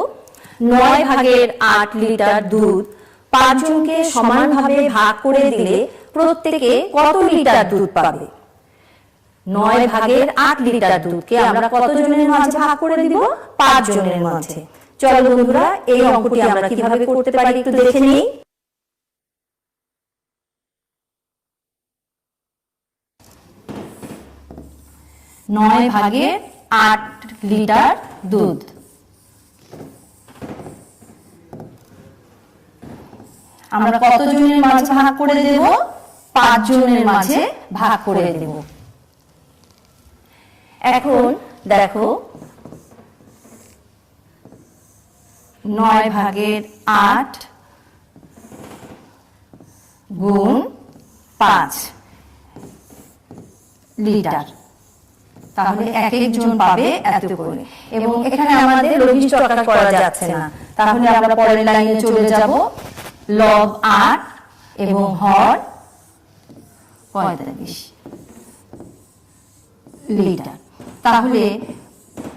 9 ভাগের 8 লিটার দুধ 5 জনকে সমানভাবে ভাগ করে দিলে প্রত্যেকে কত লিটার দুধ পাবে? 9 ভাগের 8 লিটার দুধকে আমরা কত জনের মাঝে ভাগ করে দিব? 5 জনের মাঝে। চলো বন্ধুরা, এই অঙ্কটি আমরা কিভাবে করতে পারি একটু দেখে নিই। নয় ভাগের 8 লিটার দুধ, আমরা কত জনের মাঝে ভাগ করে দেব? 5 জনের মাঝে ভাগ করে দেব। এখন দেখো 9 ভাগের 8 গুণ 5 লিটার, তাহলে এক একজন পাবে এত করে। এবং এখানে আমাদের লঘিষ্ঠ আকার করা যাচ্ছে না, তাহলে আমরা পরের লাইনে চলে যাব। লব 8 এবং হর 45 লিটার। তাহলে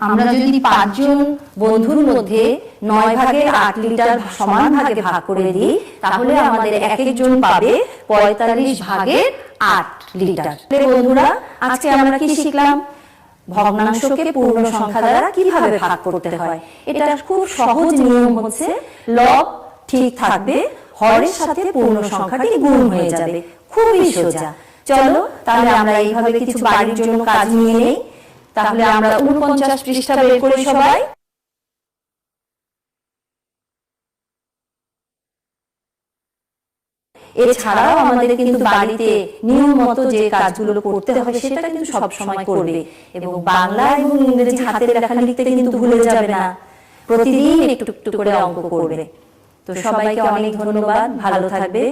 আমরা যদি 5 জন বন্ধুর মধ্যে 9 ভাগের 8 লিটার সমান ভাগে ভাগ করে দিই, তাহলে আমাদের এক একজন পাবে 45 ভাগের 8 লিটার। বন্ধুরা, আজকে আমরা কি শিখলাম? ভগ্নাংশকে পূর্ণ সংখ্যা দ্বারা কিভাবে ভাগ করতে হয়। এটা খুব সহজ নিয়ম হচ্ছে, লব ঠিক থাকবে, হরের সাথে পূর্ণ সংখ্যাটি গুণ হয়ে যাবে। খুবই সোজা। চলো তাহলে আমরা এইভাবে কিছু বাড়ির জন্য কাজ নিয়ে নেই। তাহলে আমরা 49 পৃষ্ঠা বের করি সবাই। এছাড়াও আমাদের কিন্তু বাড়িতে নিয়ম মতো যে কাজগুলো করতে হবে সেটা কিন্তু সব সময় করবে, এবং বাংলা এবং ইংরেজি হাতের লেখা লিখতে কিন্তু ভুলে যাবে না। প্রতিদিন একটু একটু করে অঙ্ক করবে। তো সবাইকে অনেক ধন্যবাদ, ভালো থাকবে।